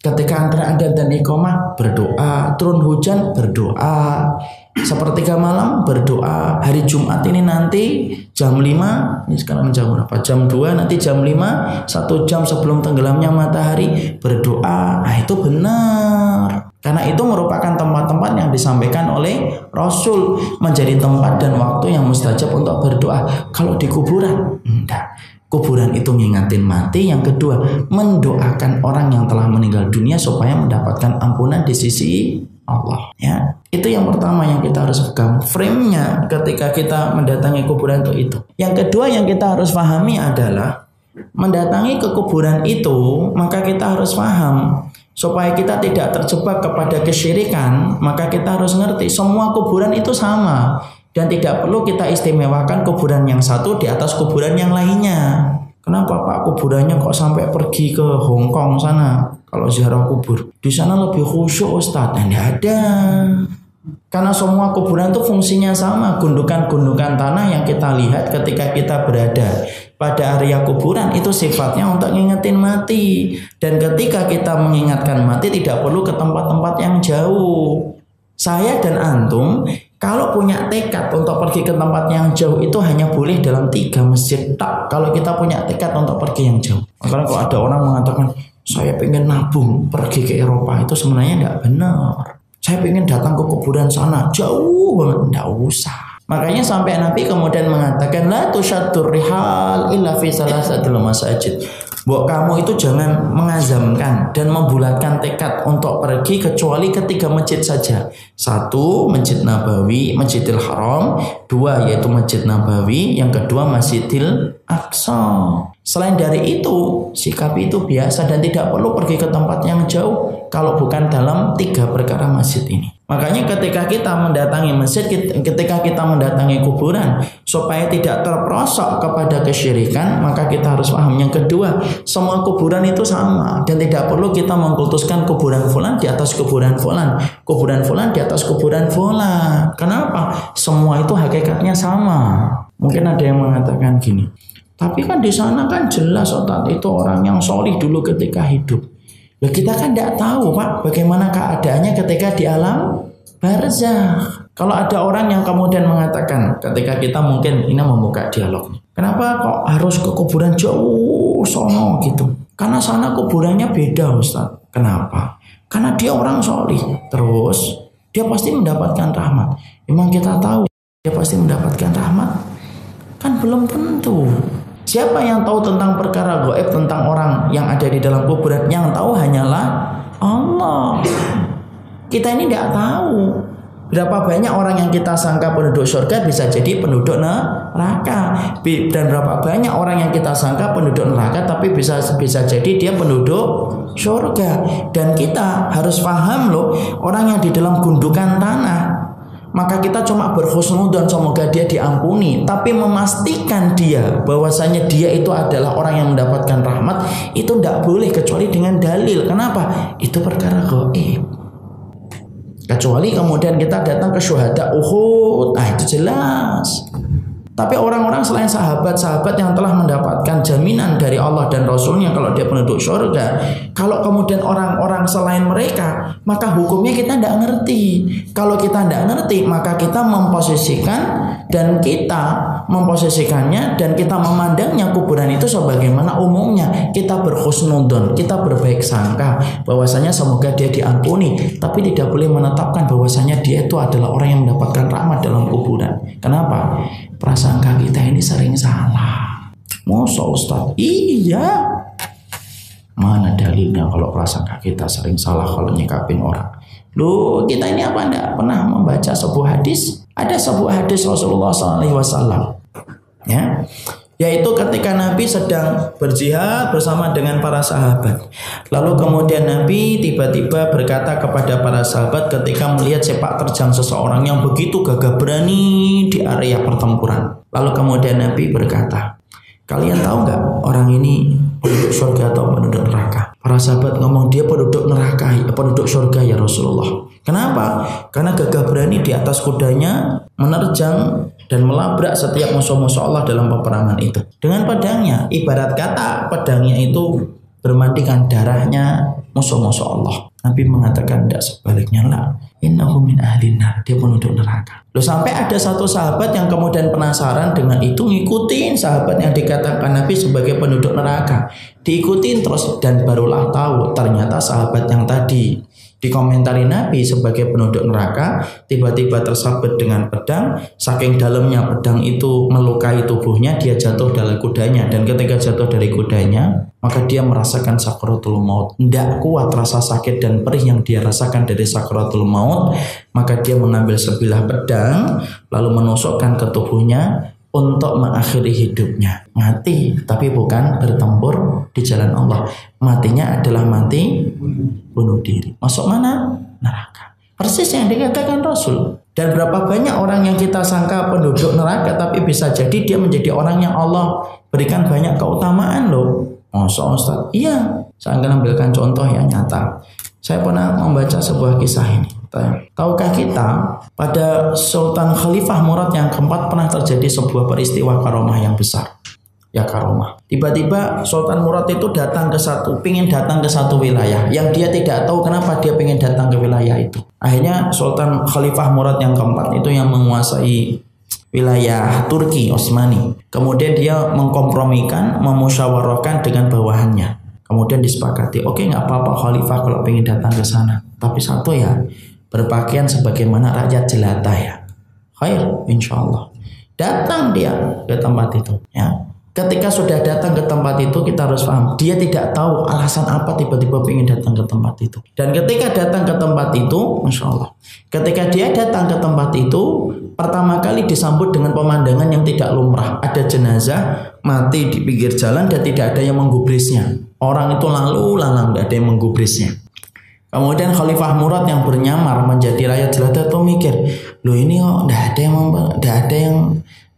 Ketika antara adzan dan iqamah, berdoa. Turun hujan, berdoa. Sepertiga malam, berdoa. Hari Jumat ini nanti jam 5, ini sekarang jam berapa? Jam 2, nanti jam 5, 1 jam sebelum tenggelamnya matahari, berdoa. Nah itu benar. Karena itu merupakan tempat-tempat yang disampaikan oleh Rasul menjadi tempat dan waktu yang mustajab untuk berdoa. Kalau di kuburan, enggak. Kuburan itu ngingatin mati. Yang kedua, mendoakan orang yang telah meninggal dunia supaya mendapatkan ampunan di sisi Allah. Ya, itu yang pertama yang kita harus pegang. Frame-nya ketika kita mendatangi kuburan itu. Yang kedua yang kita harus pahami adalah mendatangi ke kuburan itu, maka kita harus paham supaya kita tidak terjebak kepada kesyirikan. Maka kita harus ngerti semua kuburan itu sama. Dan tidak perlu kita istimewakan kuburan yang satu di atas kuburan yang lainnya. Kenapa Pak kuburannya kok sampai pergi ke Hong Kong sana kalau ziarah kubur? Di sana lebih khusyuk Ustadz. Nah, tidak ada. Karena semua kuburan itu fungsinya sama. Gundukan-gundukan tanah yang kita lihat ketika kita berada pada area kuburan itu sifatnya untuk ngingetin mati. Dan ketika kita mengingatkan mati tidak perlu ke tempat-tempat yang jauh. Saya dan antum kalau punya tekad untuk pergi ke tempat yang jauh itu hanya boleh dalam 3 masjid tak. Kalau kita punya tekad untuk pergi yang jauh. Karena kalau ada orang mengatakan saya pengen nabung pergi ke Eropa, itu sebenarnya tidak benar. Saya pengen datang ke kuburan sana jauh banget, tidak usah. Makanya sampai Nabi kemudian mengatakan la tusyaddur rihal illa fi salasatil masajid. Bahwa kamu itu jangan mengazamkan dan membulatkan tekad untuk pergi kecuali ke 3 masjid saja. 1, Masjid Nabawi, Masjidil Haram. 2, yaitu Masjid Nabawi. Yang kedua, Masjidil Aqsa. Selain dari itu, sikap itu biasa dan tidak perlu pergi ke tempat yang jauh kalau bukan dalam 3 perkara masjid ini. Makanya ketika kita mendatangi masjid, ketika kita mendatangi kuburan, supaya tidak terperosok kepada kesyirikan, maka kita harus paham. Yang kedua, semua kuburan itu sama dan tidak perlu kita mengkultuskan kuburan fulan di atas kuburan fulan, kuburan fulan di atas kuburan fulan. Kenapa? Semua itu hakikatnya sama. Mungkin ada yang mengatakan gini, tapi kan di sana kan jelas Ustaz itu orang yang solih dulu ketika hidup. Ya kita kan tidak tahu Pak bagaimana keadaannya ketika di alam barzakh. Kalau ada orang yang kemudian mengatakan ketika kita mungkin ini membuka dialog, kenapa kok harus ke kuburan jauh sono gitu? Karena sana kuburannya beda Ustaz. Kenapa? Karena dia orang solih. Terus dia pasti mendapatkan rahmat. Memang kita tahu dia pasti mendapatkan rahmat? Kan belum tentu. Siapa yang tahu tentang perkara gaib tentang orang yang ada di dalam kuburan? Yang tahu hanyalah Allah. Kita ini tidak tahu berapa banyak orang yang kita sangka penduduk surga bisa jadi penduduk neraka, dan berapa banyak orang yang kita sangka penduduk neraka tapi bisa jadi dia penduduk surga. Dan kita harus paham loh, orang yang di dalam gundukan tanah, maka kita cuma berhusnudzon semoga dia diampuni, tapi memastikan dia bahwasanya dia itu adalah orang yang mendapatkan rahmat itu tidak boleh kecuali dengan dalil. Kenapa? Itu perkara gaib. Kecuali kemudian kita datang ke syuhada Uhud, nah itu jelas. Tapi orang-orang selain sahabat-sahabat yang telah mendapatkan jaminan dari Allah dan Rasulnya kalau dia penduduk surga, kalau kemudian orang-orang selain mereka, maka hukumnya kita tidak ngerti. Kalau kita tidak ngerti, maka kita memposisikannya dan kita memandangnya kuburan itu sebagaimana umumnya. Kita berhusnudzon, kita berbaik sangka bahwasanya semoga dia diampuni, tapi tidak boleh menetapkan bahwasanya dia itu adalah orang yang mendapatkan rahmat dalam kuburan. Kenapa? Prasangka kita ini sering salah. Masa Ustaz? Iya. Mana dalilnya kalau prasangka kita sering salah kalau nyikapin orang? Loh, kita ini apa enggak pernah membaca sebuah hadis? Ada sebuah hadis Rasulullah SAW, ya, yaitu ketika Nabi sedang berjihad bersama dengan para sahabat. Lalu kemudian Nabi tiba-tiba berkata kepada para sahabat ketika melihat sepak terjang seseorang yang begitu gagah berani di area pertempuran. Lalu kemudian Nabi berkata, kalian tahu nggak orang ini penduduk surga atau penduduk neraka? Para sahabat ngomong dia penduduk neraka, penduduk surga ya Rasulullah. Kenapa? Karena gagah berani di atas kudanya menerjang dan melabrak setiap musuh-musuh Allah dalam peperangan itu dengan pedangnya. Ibarat kata pedangnya itu bermandikan darahnya musuh-musuh Allah. Nabi mengatakan tidak, sebaliknya lah, innahu min ahlin nar, dia penduduk neraka. Loh, sampai ada satu sahabat yang kemudian penasaran dengan itu, ngikutin sahabat yang dikatakan Nabi sebagai penduduk neraka, diikutin terus dan barulah tahu ternyata sahabat yang tadi dikomentari Nabi sebagai penduduk neraka tiba-tiba tersabet dengan pedang. Saking dalamnya pedang itu melukai tubuhnya, dia jatuh dari kudanya, dan ketika jatuh dari kudanya maka dia merasakan sakaratul maut. Tidak kuat rasa sakit dan perih yang dia rasakan dari sakaratul maut, maka dia mengambil sebilah pedang lalu menusukkan ke tubuhnya untuk mengakhiri hidupnya. Mati, tapi bukan bertempur di jalan Allah. Matinya adalah mati bunuh diri. Masuk mana? Neraka. Persis yang dikatakan Rasul. Dan berapa banyak orang yang kita sangka penduduk neraka, tapi bisa jadi dia menjadi orang yang Allah berikan banyak keutamaan loh. Masa Ustaz? Iya, saya akan ambilkan contoh yang nyata. Saya pernah membaca sebuah kisah ini. Tahukah kita pada Sultan Khalifah Murad yang keempat pernah terjadi sebuah peristiwa karomah yang besar. Ya karomah. Tiba-tiba Sultan Murad itu ingin datang ke satu wilayah yang dia tidak tahu kenapa dia ingin datang ke wilayah itu. Akhirnya Sultan Khalifah Murad yang keempat itu yang menguasai wilayah Turki Utsmani. Kemudian dia mengkompromikan, memusyawarahkan dengan bawahannya. Kemudian disepakati, oke, nggak apa-apa Khalifah kalau ingin datang ke sana. Tapi satu ya, berpakaian sebagaimana rakyat jelata ya. Khair, insya Allah. Datang dia ke tempat itu ya. Ketika sudah datang ke tempat itu, kita harus paham, dia tidak tahu alasan apa tiba-tiba ingin datang ke tempat itu. Dan ketika datang ke tempat itu, Masya Allah, ketika dia datang ke tempat itu, pertama kali disambut dengan pemandangan yang tidak lumrah. Ada jenazah mati di pinggir jalan dan tidak ada yang menggubrisnya. Orang itu lalu lalang, tidak ada yang menggubrisnya. Kemudian Khalifah Murad yang bernyamar menjadi rakyat jelata itu mikir, loh ini kok tidak ada yang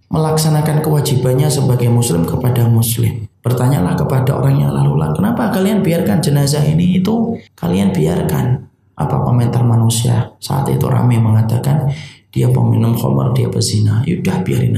melaksanakan kewajibannya sebagai muslim kepada muslim. Bertanyalah kepada orang yang lalu lalang, kenapa kalian biarkan jenazah ini itu kalian biarkan? Apa komentar manusia saat itu? Ramai mengatakan dia peminum khamar, dia pezina. Yaudah biarin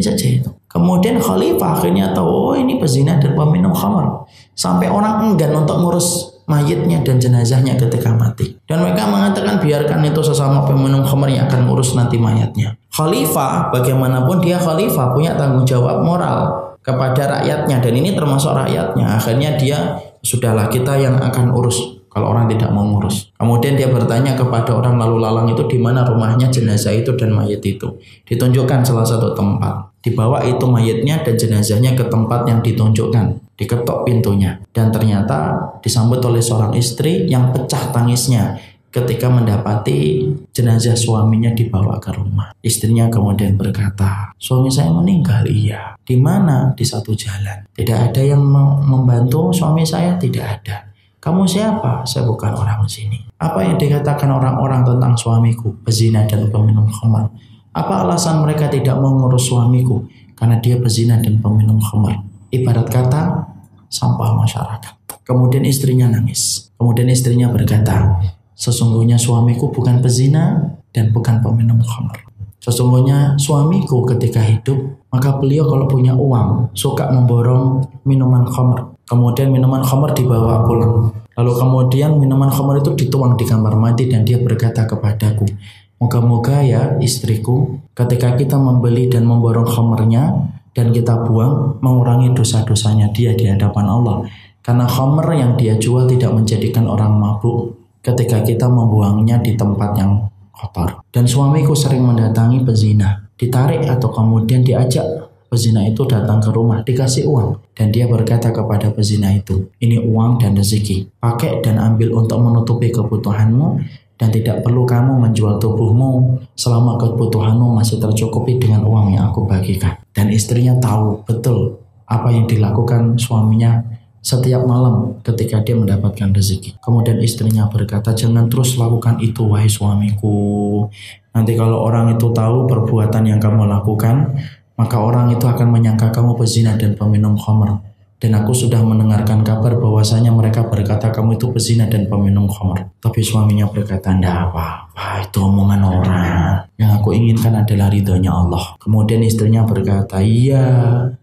saja itu. Kemudian Khalifah akhirnya tahu, oh ini pezina dan peminum khamar. Sampai orang enggan untuk ngurus mayitnya dan jenazahnya ketika mati. Dan mereka mengatakan biarkan itu sesama peminum khamar yang akan ngurus nanti mayatnya. Khalifah, bagaimanapun dia khalifah, punya tanggung jawab moral kepada rakyatnya. Dan ini termasuk rakyatnya. Akhirnya dia, sudahlah kita yang akan urus kalau orang tidak mau ngurus. Kemudian dia bertanya kepada orang lalu lalang itu di mana rumahnya jenazah itu dan mayat itu. Ditunjukkan salah satu tempat. Dibawa itu mayatnya dan jenazahnya ke tempat yang ditunjukkan. Diketok pintunya. Dan ternyata disambut oleh seorang istri yang pecah tangisnya ketika mendapati jenazah suaminya dibawa ke rumah. Istrinya kemudian berkata, suami saya meninggal. Iya. Di mana? Di satu jalan. Tidak ada yang membantu suami saya? Tidak ada. Kamu siapa? Saya bukan orang sini. Apa yang dikatakan orang-orang tentang suamiku, pezina dan peminum khamar? Apa alasan mereka tidak mau ngurus suamiku? Karena dia pezina dan peminum khamar. Ibarat kata sampah masyarakat. Kemudian istrinya nangis. Kemudian istrinya berkata, sesungguhnya suamiku bukan pezina dan bukan peminum khamar. Sesungguhnya suamiku ketika hidup, maka beliau kalau punya uang suka memborong minuman khamar. Kemudian minuman khamar dibawa pulang. Lalu kemudian minuman khamar itu dituang di kamar mandi dan dia berkata kepadaku, moga-moga ya istriku, ketika kita membeli dan memborong khamarnya dan kita buang, mengurangi dosa-dosanya dia di hadapan Allah. Karena khamar yang dia jual tidak menjadikan orang mabuk ketika kita membuangnya di tempat yang kotor. Dan suamiku sering mendatangi pezina, ditarik atau kemudian diajak pezina itu datang ke rumah, dikasih uang. Dan dia berkata kepada pezina itu, ini uang dan rezeki, pakai dan ambil untuk menutupi kebutuhanmu, dan tidak perlu kamu menjual tubuhmu selama kebutuhanmu masih tercukupi dengan uang yang aku bagikan. Dan istrinya tahu betul apa yang dilakukan suaminya setiap malam ketika dia mendapatkan rezeki. Kemudian istrinya berkata, jangan terus lakukan itu wahai suamiku. Nanti kalau orang itu tahu perbuatan yang kamu lakukan, maka orang itu akan menyangka kamu pezina dan peminum khamar. Dan aku sudah mendengarkan kabar bahwasanya mereka berkata kamu itu pezina dan peminum khamar. Tapi suaminya berkata, tidak apa-apa, itu omongan orang. Yang aku inginkan adalah ridhonya Allah. Kemudian istrinya berkata, iya,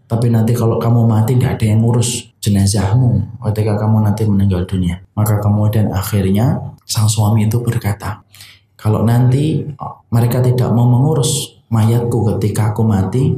tapi nanti kalau kamu mati tidak ada yang ngurus jenazahmu ketika kamu nanti meninggal dunia. Maka kemudian akhirnya sang suami itu berkata, kalau nanti mereka tidak mau mengurus mayatku ketika aku mati,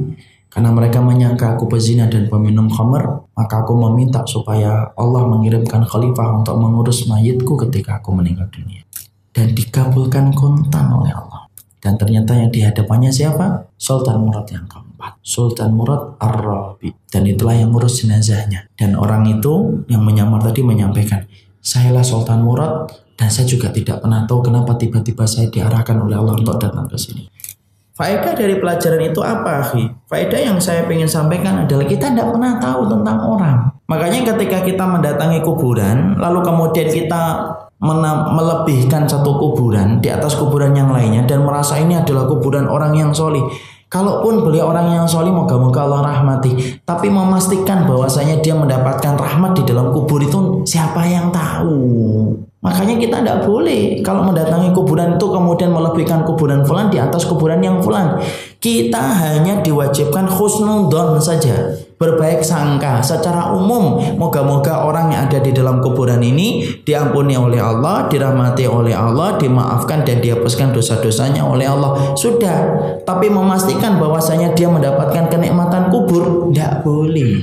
karena mereka menyangka aku pezina dan peminum khamar, maka aku meminta supaya Allah mengirimkan khalifah untuk mengurus mayatku ketika aku meninggal dunia. Dan dikabulkan kontan oleh Allah. Dan ternyata yang di hadapannya siapa? Sultan Murad yang keempat, Sultan Murad Ar-Rabi. Dan itulah yang ngurus jenazahnya. Dan orang itu yang menyamar tadi menyampaikan, sayalah Sultan Murad dan saya juga tidak pernah tahu kenapa tiba-tiba saya diarahkan oleh Allah untuk datang ke sini. Faedah dari pelajaran itu apa, akhi? Faedah yang saya ingin sampaikan adalah kita tidak pernah tahu tentang orang. Makanya ketika kita mendatangi kuburan, lalu kemudian kita melebihkan satu kuburan di atas kuburan yang lainnya dan merasa ini adalah kuburan orang yang solih. Kalaupun beliau orang yang solih, moga-moga Allah rahmati, tapi memastikan bahwasanya dia mendapatkan rahmat di dalam kubur itu siapa yang tahu. Makanya kita tidak boleh kalau mendatangi kuburan itu kemudian melebihkan kuburan fulan di atas kuburan yang fulan. Kita hanya diwajibkan husnudzon saja, berbaik sangka secara umum. Moga-moga orang yang ada di dalam kuburan ini diampuni oleh Allah, dirahmati oleh Allah, dimaafkan dan dihapuskan dosa-dosanya oleh Allah. Sudah, tapi memastikan bahwasanya dia mendapatkan kenikmatan kubur tidak boleh.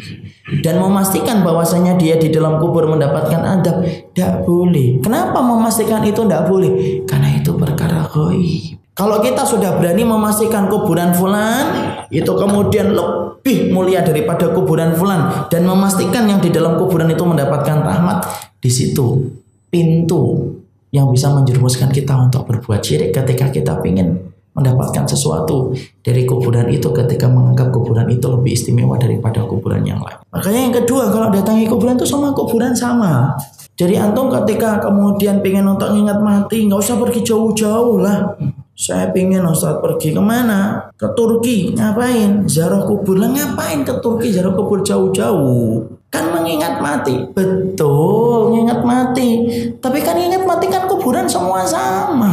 Dan memastikan bahwasanya dia di dalam kubur mendapatkan adab tidak boleh. Kenapa memastikan itu tidak boleh? Karena itu perkara ghaib. Kalau kita sudah berani memastikan kuburan fulan itu kemudian lebih mulia daripada kuburan fulan dan memastikan yang di dalam kuburan itu mendapatkan rahmat, di situ pintu yang bisa menjerumuskan kita untuk berbuat syirik ketika kita ingin mendapatkan sesuatu dari kuburan itu, ketika menganggap kuburan itu lebih istimewa daripada kuburan yang lain. Makanya yang kedua, kalau datangi kuburan itu sama kuburan sama. Jadi antum ketika kemudian pengen untuk ingat mati, nggak usah pergi jauh-jauh lah. Saya pengen Ustaz pergi kemana? Ke Turki. Ngapain? Ziarah kubur. Lah ngapain ke Turki ziarah kubur jauh-jauh? Kan mengingat mati. Betul, mengingat mati. Tapi kan ingat mati kan kuburan semua sama.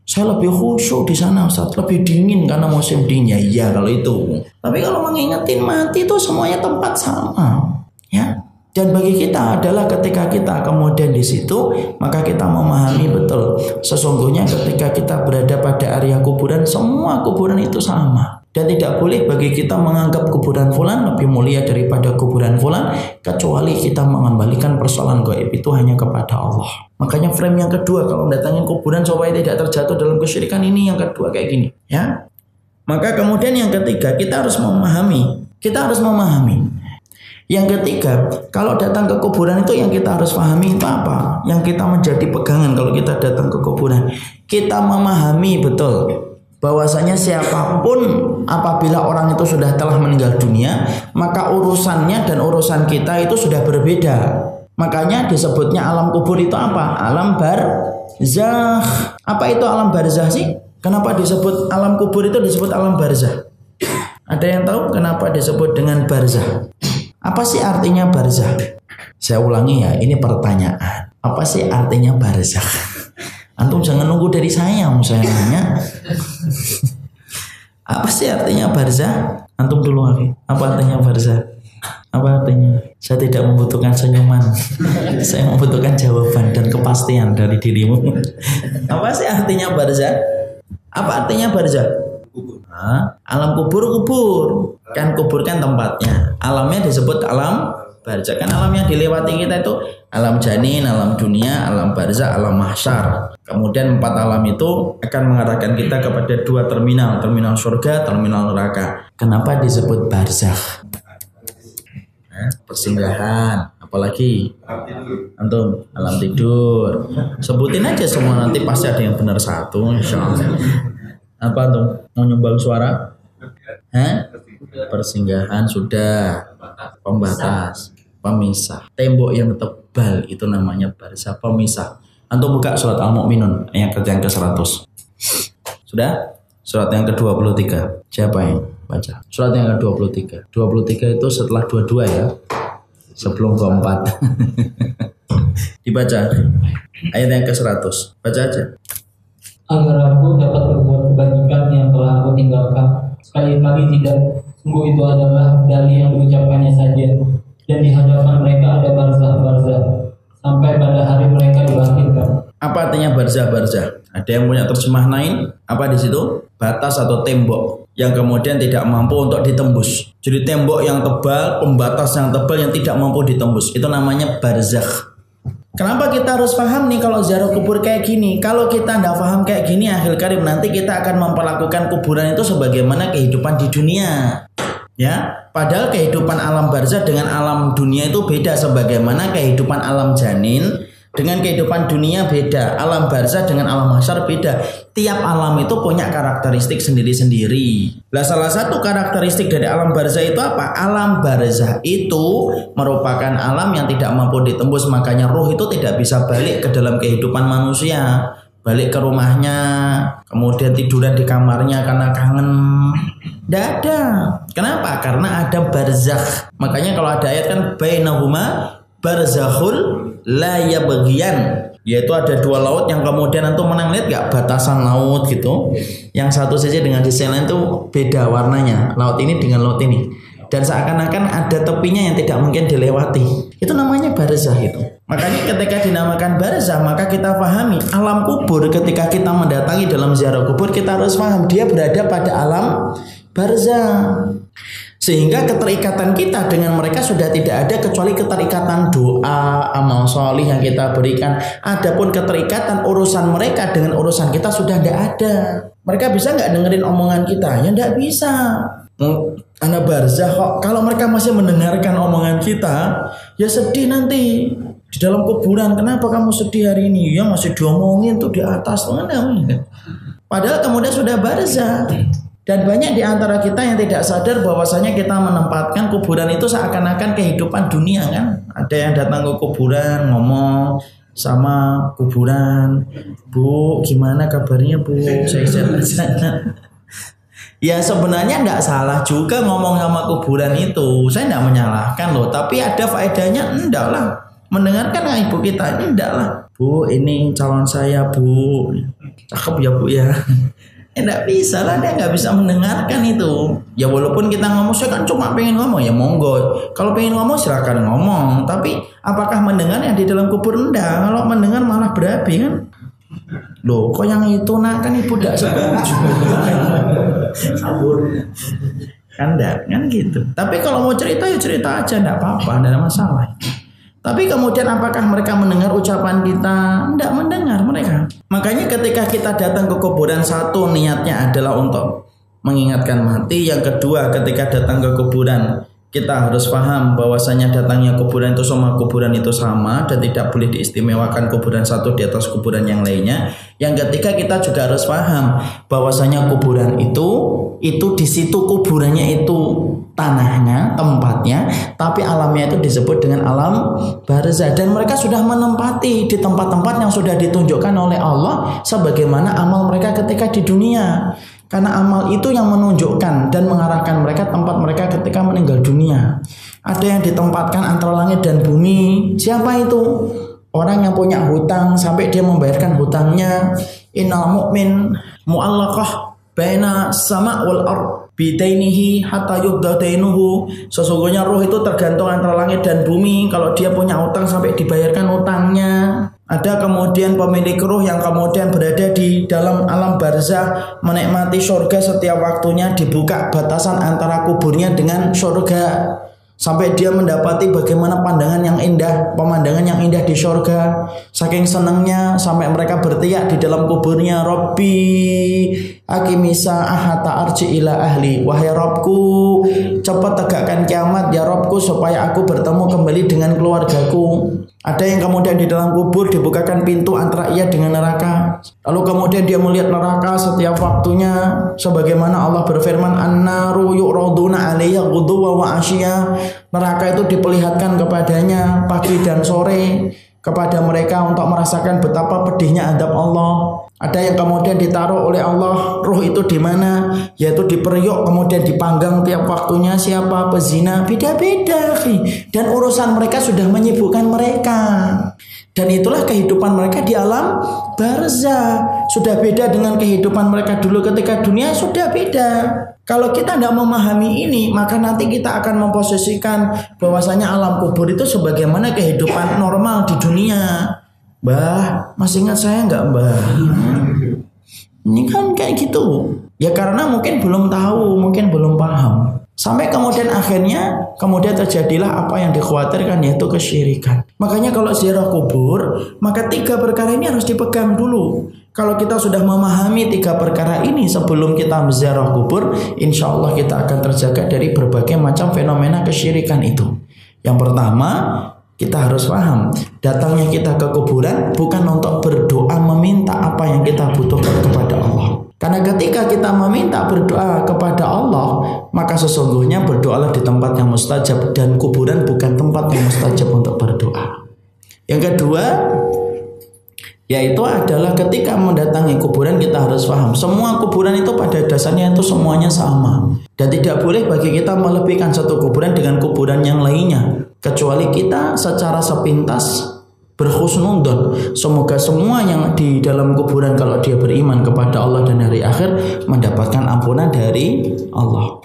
Saya lebih khusyuk di sana Ustaz, lebih dingin karena musim dingin. Ya kalau itu. Tapi kalau mengingatin mati itu semuanya tempat sama, ya. Dan bagi kita adalah ketika kita kemudian di situ, maka kita memahami betul sesungguhnya ketika kita berada pada area kuburan, semua kuburan itu sama. Dan tidak boleh bagi kita menganggap kuburan fulan lebih mulia daripada kuburan fulan, kecuali kita mengembalikan persoalan gaib itu hanya kepada Allah. Makanya frame yang kedua kalau datangin kuburan supaya tidak terjatuh dalam kesyirikan, ini yang kedua kayak gini, ya. Maka kemudian yang ketiga kita harus memahami. Yang ketiga, kalau datang ke kuburan itu yang kita harus pahami itu apa? Yang kita menjadi pegangan kalau kita datang ke kuburan, kita memahami betul bahwasanya siapapun apabila orang itu sudah telah meninggal dunia, maka urusannya dan urusan kita itu sudah berbeda. Makanya disebutnya alam kubur itu apa? Alam barzakh. Apa itu alam barzakh sih? Kenapa disebut alam kubur itu disebut alam barzakh? Ada yang tahu kenapa disebut dengan barzakh? Apa sih artinya barzakh? Saya ulangi ya, ini pertanyaan. Apa sih artinya barzakh? Antum jangan nunggu dari saya nanya. Apa sih artinya barzakh? Antum dulu lagi. Apa artinya barzakh? Apa artinya? Saya tidak membutuhkan senyuman. Saya membutuhkan jawaban dan kepastian dari dirimu. Apa sih artinya barzakh? Apa artinya barzakh? Alam kubur. Kan kubur kan tempatnya. Alamnya disebut alam barzakh. Kan alam yang dilewati kita itu alam janin, alam dunia, alam barzakh, alam mahsyar. Kemudian 4 alam itu akan mengarahkan kita kepada 2 terminal. Terminal surga, terminal neraka. Kenapa disebut barzakh? Persinggahan. Apalagi antum alam tidur. Sebutin aja semua, nanti pasti ada yang benar satu insyaallah. Apa antum mau nyumbang suara? Persinggahan sudah. Pembatas, pemisah. Tembok yang tebal itu namanya barzakh, pemisah. Antum buka surat Al-Mu'minun yang ke-100. Sudah? Surat yang ke-23. Siapa yang baca? Surat yang ke-23. 23 itu setelah 22 ya. Sebelum 24. Dibaca. Ayat yang ke-100. Baca aja. Agar aku dapat berbuat kebajikan yang telah aku tinggalkan. Sekali-kali tidak. Sungguh itu adalah dalih yang diucapkannya saja. Dan di hadapan mereka ada barzakh. Sampai pada hari mereka dibangkitkan. Apa artinya barzakh? Ada yang punya terjemah lain? Apa di situ? Batas atau tembok yang kemudian tidak mampu untuk ditembus. Jadi tembok yang tebal, pembatas yang tebal yang tidak mampu ditembus. Itu namanya barzakh. Kenapa kita harus paham nih kalau ziarah kubur kayak gini? Kalau kita tidak paham kayak gini, akhir karim nanti kita akan memperlakukan kuburan itu sebagaimana kehidupan di dunia. Ya, padahal kehidupan alam barzakh dengan alam dunia itu beda. Sebagaimana kehidupan alam janin, Dengan kehidupan dunia beda, alam barzah dengan alam mahsyar beda. Tiap alam itu punya karakteristik sendiri-sendiri. Nah, salah satu karakteristik dari alam barzah itu apa? Alam barzah itu merupakan alam yang tidak mampu ditembus, makanya roh itu tidak bisa balik ke dalam kehidupan manusia. Balik ke rumahnya, kemudian tiduran di kamarnya karena kangen. Tidak ada. Kenapa? Karena ada barzakh. Makanya kalau ada ayat kan bainahuma barzakhul la yabghiyan, yaitu ada dua laut yang kemudian antum menang, lihat gak batasan laut gitu, yang satu saja dengan di sisi lain itu beda warnanya, laut ini dengan laut ini, dan seakan-akan ada tepinya yang tidak mungkin dilewati. Itu namanya barzah itu. Makanya ketika dinamakan barzah, maka kita pahami alam kubur. Ketika kita mendatangi dalam ziarah kubur, kita harus paham dia berada pada alam barzah. Sehingga keterikatan kita dengan mereka sudah tidak ada kecuali keterikatan doa, amal solih yang kita berikan. Adapun keterikatan urusan mereka dengan urusan kita sudah tidak ada. Mereka bisa nggak dengerin omongan kita? Ya nggak bisa. Anak barzah kok. Kalau mereka masih mendengarkan omongan kita, ya sedih nanti di dalam kuburan. Kenapa kamu sedih hari ini? Ya masih diomongin tuh di atas. Padahal kemudian sudah barzah. Dan banyak di antara kita yang tidak sadar bahwasanya kita menempatkan kuburan itu seakan-akan kehidupan dunia kan. Ada yang datang ke kuburan ngomong sama kuburan, "Bu, gimana kabarnya, Bu? Saya aja." Ya sebenarnya enggak salah juga ngomong sama kuburan itu. Saya enggak menyalahkan loh, tapi ada faedahnya enggak lah. Mendengarkan ibu kita ini enggak lah. "Bu, ini calon saya, Bu. Cakep ya, Bu ya." Tidak bisa lah, dia nggak bisa mendengarkan itu. Ya walaupun kita ngomong, saya kan cuma pengen ngomong, ya monggo. Kalau pengen ngomong silakan ngomong. Tapi apakah mendengar yang di dalam kubur? Enggak. Kalau mendengar malah berapi kan. Loh, kok yang itu nak kan ibu tidak setuju. Kabur. Kan enggak, kan gitu. Tapi kalau mau cerita ya cerita aja, enggak apa-apa, enggak ada masalah. Tapi kemudian apakah mereka mendengar ucapan kita? Tidak mendengar mereka. Makanya ketika kita datang ke kuburan, satu niatnya adalah untuk mengingatkan mati. Yang kedua, ketika datang ke kuburan, kita harus paham bahwasanya datangnya kuburan itu semua kuburan itu sama dan tidak boleh diistimewakan kuburan satu di atas kuburan yang lainnya. Yang ketiga, kita juga harus paham bahwasanya kuburan itu di situ kuburannya itu tanahnya, tempatnya, tapi alamnya itu disebut dengan alam barzah, dan mereka sudah menempati di tempat-tempat yang sudah ditunjukkan oleh Allah sebagaimana amal mereka ketika di dunia. Karena amal itu yang menunjukkan dan mengarahkan mereka tempat mereka ketika meninggal dunia. Ada yang ditempatkan antara langit dan bumi. Siapa itu? Orang yang punya hutang sampai dia membayarkan hutangnya. Innal mu'min mu'allaqah baina sama wal ard bidainihi hatta yubdadainuhu. Sesungguhnya roh itu tergantung antara langit dan bumi. Kalau dia punya hutang sampai dibayarkan hutangnya. Ada kemudian pemilik ruh yang kemudian berada di dalam alam barzah, menikmati surga setiap waktunya, dibuka batasan antara kuburnya dengan surga. Sampai dia mendapati bagaimana pandangan yang indah, pemandangan yang indah di surga. Saking senangnya sampai mereka berteriak di dalam kuburnya, "Rabbi akimisa ahata arji ila ahli." Wahai Rabbku, cepat tegakkan kiamat ya Rabbku supaya aku bertemu kembali dengan keluargaku. Ada yang kemudian di dalam kubur dibukakan pintu antara ia dengan neraka. Lalu kemudian dia melihat neraka setiap waktunya, sebagaimana Allah berfirman, "An-naru yu'raduna 'alaiha ghuduwwan wa 'ashiyya." Neraka itu diperlihatkan kepadanya pagi dan sore kepada mereka untuk merasakan betapa pedihnya adab Allah. Ada yang kemudian ditaruh oleh Allah ruh itu di mana, yaitu di periuk, kemudian dipanggang tiap waktunya. Siapa? Pezina. Beda-beda, dan urusan mereka sudah menyibukkan mereka. Dan itulah kehidupan mereka di alam barzah. Sudah beda dengan kehidupan mereka dulu ketika dunia, sudah beda. Kalau kita tidak memahami ini, maka nanti kita akan memposisikan bahwasanya alam kubur itu sebagaimana kehidupan normal di dunia. "Mbah, masih ingat saya nggak, Mbah?" Ini kan kayak gitu. Ya karena mungkin belum tahu, mungkin belum paham. Sampai kemudian akhirnya terjadilah apa yang dikhawatirkan, yaitu kesyirikan. Makanya kalau ziarah kubur, maka 3 perkara ini harus dipegang dulu. Kalau kita sudah memahami 3 perkara ini sebelum kita ziarah kubur, insya Allah kita akan terjaga dari berbagai macam fenomena kesyirikan itu. Yang pertama, Kita harus paham, datangnya kita ke kuburan bukan untuk berdoa meminta apa yang kita butuhkan kepada Allah. Karena ketika kita meminta berdoa kepada Allah, maka sesungguhnya berdoalah di tempat yang mustajab, dan kuburan bukan tempat yang mustajab untuk berdoa. Yang kedua, yaitu adalah ketika mendatangi kuburan kita harus paham, semua kuburan itu pada dasarnya itu semuanya sama. Dan tidak boleh bagi kita melebihkan satu kuburan dengan kuburan yang lainnya, kecuali kita secara sepintas berhusnudzon, semoga semua yang di dalam kuburan kalau dia beriman kepada Allah dan hari akhir mendapatkan ampunan dari Allah.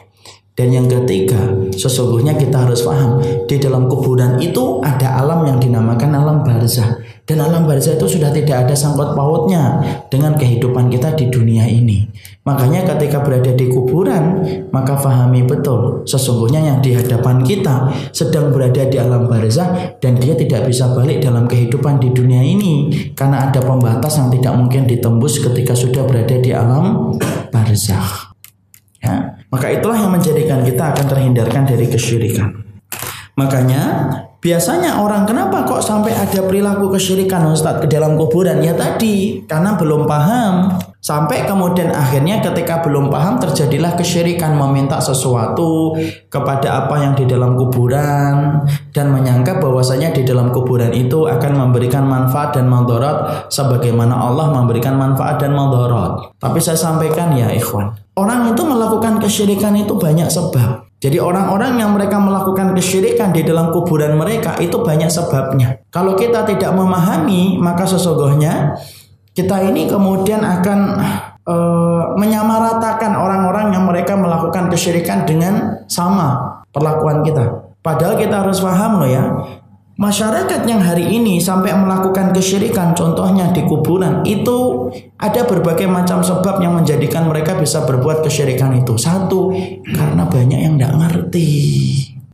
Dan yang ketiga, sesungguhnya kita harus paham, di dalam kuburan itu ada alam yang dinamakan alam barzah. Dan alam barzah itu sudah tidak ada sangkut pautnya dengan kehidupan kita di dunia ini. Makanya ketika berada di kuburan, maka fahami betul, sesungguhnya yang di hadapan kita sedang berada di alam barzah, dan dia tidak bisa balik dalam kehidupan di dunia ini, karena ada pembatas yang tidak mungkin ditembus ketika sudah berada di alam barzah. Ya, maka itulah yang menjadikan kita akan terhindarkan dari kesyirikan. Makanya biasanya orang, kenapa kok sampai ada perilaku kesyirikan Ustadz ke dalam kuburan? Ya tadi, karena belum paham. Sampai kemudian akhirnya ketika belum paham terjadilah kesyirikan, meminta sesuatu kepada apa yang di dalam kuburan, dan menyangka bahwasanya di dalam kuburan itu akan memberikan manfaat dan madarat sebagaimana Allah memberikan manfaat dan madarat. Tapi saya sampaikan ya ikhwan, orang itu melakukan kesyirikan itu banyak sebab. Jadi orang-orang yang mereka melakukan kesyirikan di dalam kuburan mereka itu banyak sebabnya. Kalau kita tidak memahami, maka sesungguhnya kita ini kemudian akan menyamaratakan orang-orang yang mereka melakukan kesyirikan dengan sama perlakuan kita. Padahal kita harus paham loh ya, masyarakat yang hari ini sampai melakukan kesyirikan, contohnya di kuburan, itu ada berbagai macam sebab yang menjadikan mereka bisa berbuat kesyirikan itu. Satu, karena banyak yang tidak ngerti,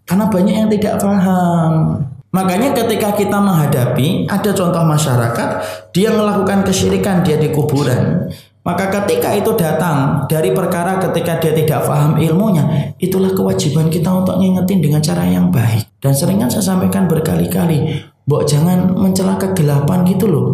karena banyak yang tidak paham. Makanya ketika kita menghadapi ada contoh masyarakat, dia melakukan kesyirikan, dia di kuburan, maka ketika itu datang dari perkara ketika dia tidak paham ilmunya, itulah kewajiban kita untuk ngingetin dengan cara yang baik. Dan seringan saya sampaikan berkali-kali, Mbok jangan mencela kegelapan gitu loh.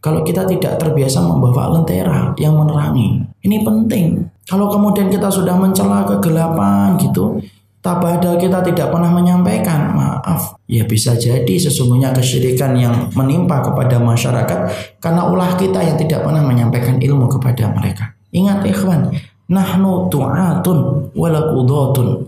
Kalau kita tidak terbiasa membawa lentera yang menerangi, ini penting. Kalau kemudian kita sudah mencela kegelapan gitu, padahal kita tidak pernah menyampaikan, maaf, ya bisa jadi sesungguhnya kesyirikan yang menimpa kepada masyarakat karena ulah kita yang tidak pernah menyampaikan ilmu kepada mereka. Ingat ikhwan, nahnu du'atun wala qudatun.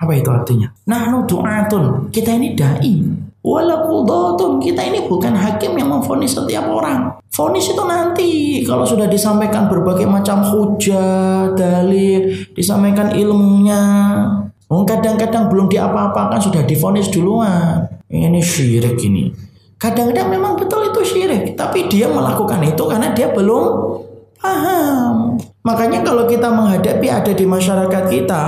Apa itu artinya? Nahnu du'atun, kita ini dai, wala qudatun, kita ini bukan hakim yang memvonis setiap orang. Vonis itu nanti kalau sudah disampaikan berbagai macam hujah, dalil, disampaikan ilmunya. Kadang-kadang belum diapa-apakan sudah divonis duluan. Ini syirik ini. Kadang-kadang memang betul itu syirik, tapi dia melakukan itu karena dia belum paham. Makanya kalau kita menghadapi ada di masyarakat kita,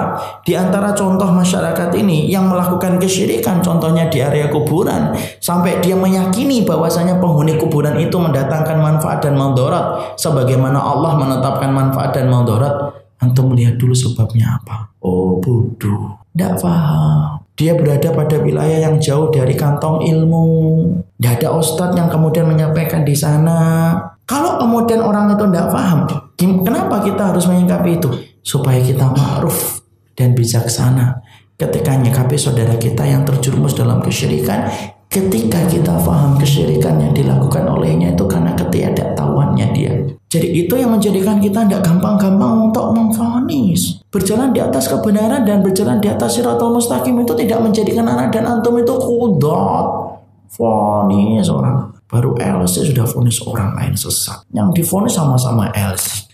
di antara contoh masyarakat ini yang melakukan kesyirikan, contohnya di area kuburan, sampai dia meyakini bahwasanya penghuni kuburan itu mendatangkan manfaat dan madarat sebagaimana Allah menetapkan manfaat dan madarat. Antum melihat dulu sebabnya apa? Oh bodoh, tidak paham. Dia berada pada wilayah yang jauh dari kantong ilmu. Tidak ada ustadz yang kemudian menyampaikan di sana. Kalau kemudian orang itu tidak paham, kenapa kita harus menyikapi itu? Supaya kita ma'ruf dan bijaksana ketika menyikapi saudara kita yang terjerumus dalam kesyirikan. Ketika kita paham kesyirikan yang dilakukan olehnya itu karena ketidaktahuannya dia. Jadi itu yang menjadikan kita tidak gampang-gampang untuk memvonis. Berjalan di atas kebenaran dan berjalan di atas siratal mustaqim itu tidak menjadikan anak dan antum itu kudat. Vonis orang. Baru LC sudah vonis orang lain sesat. Yang divonis sama-sama LC.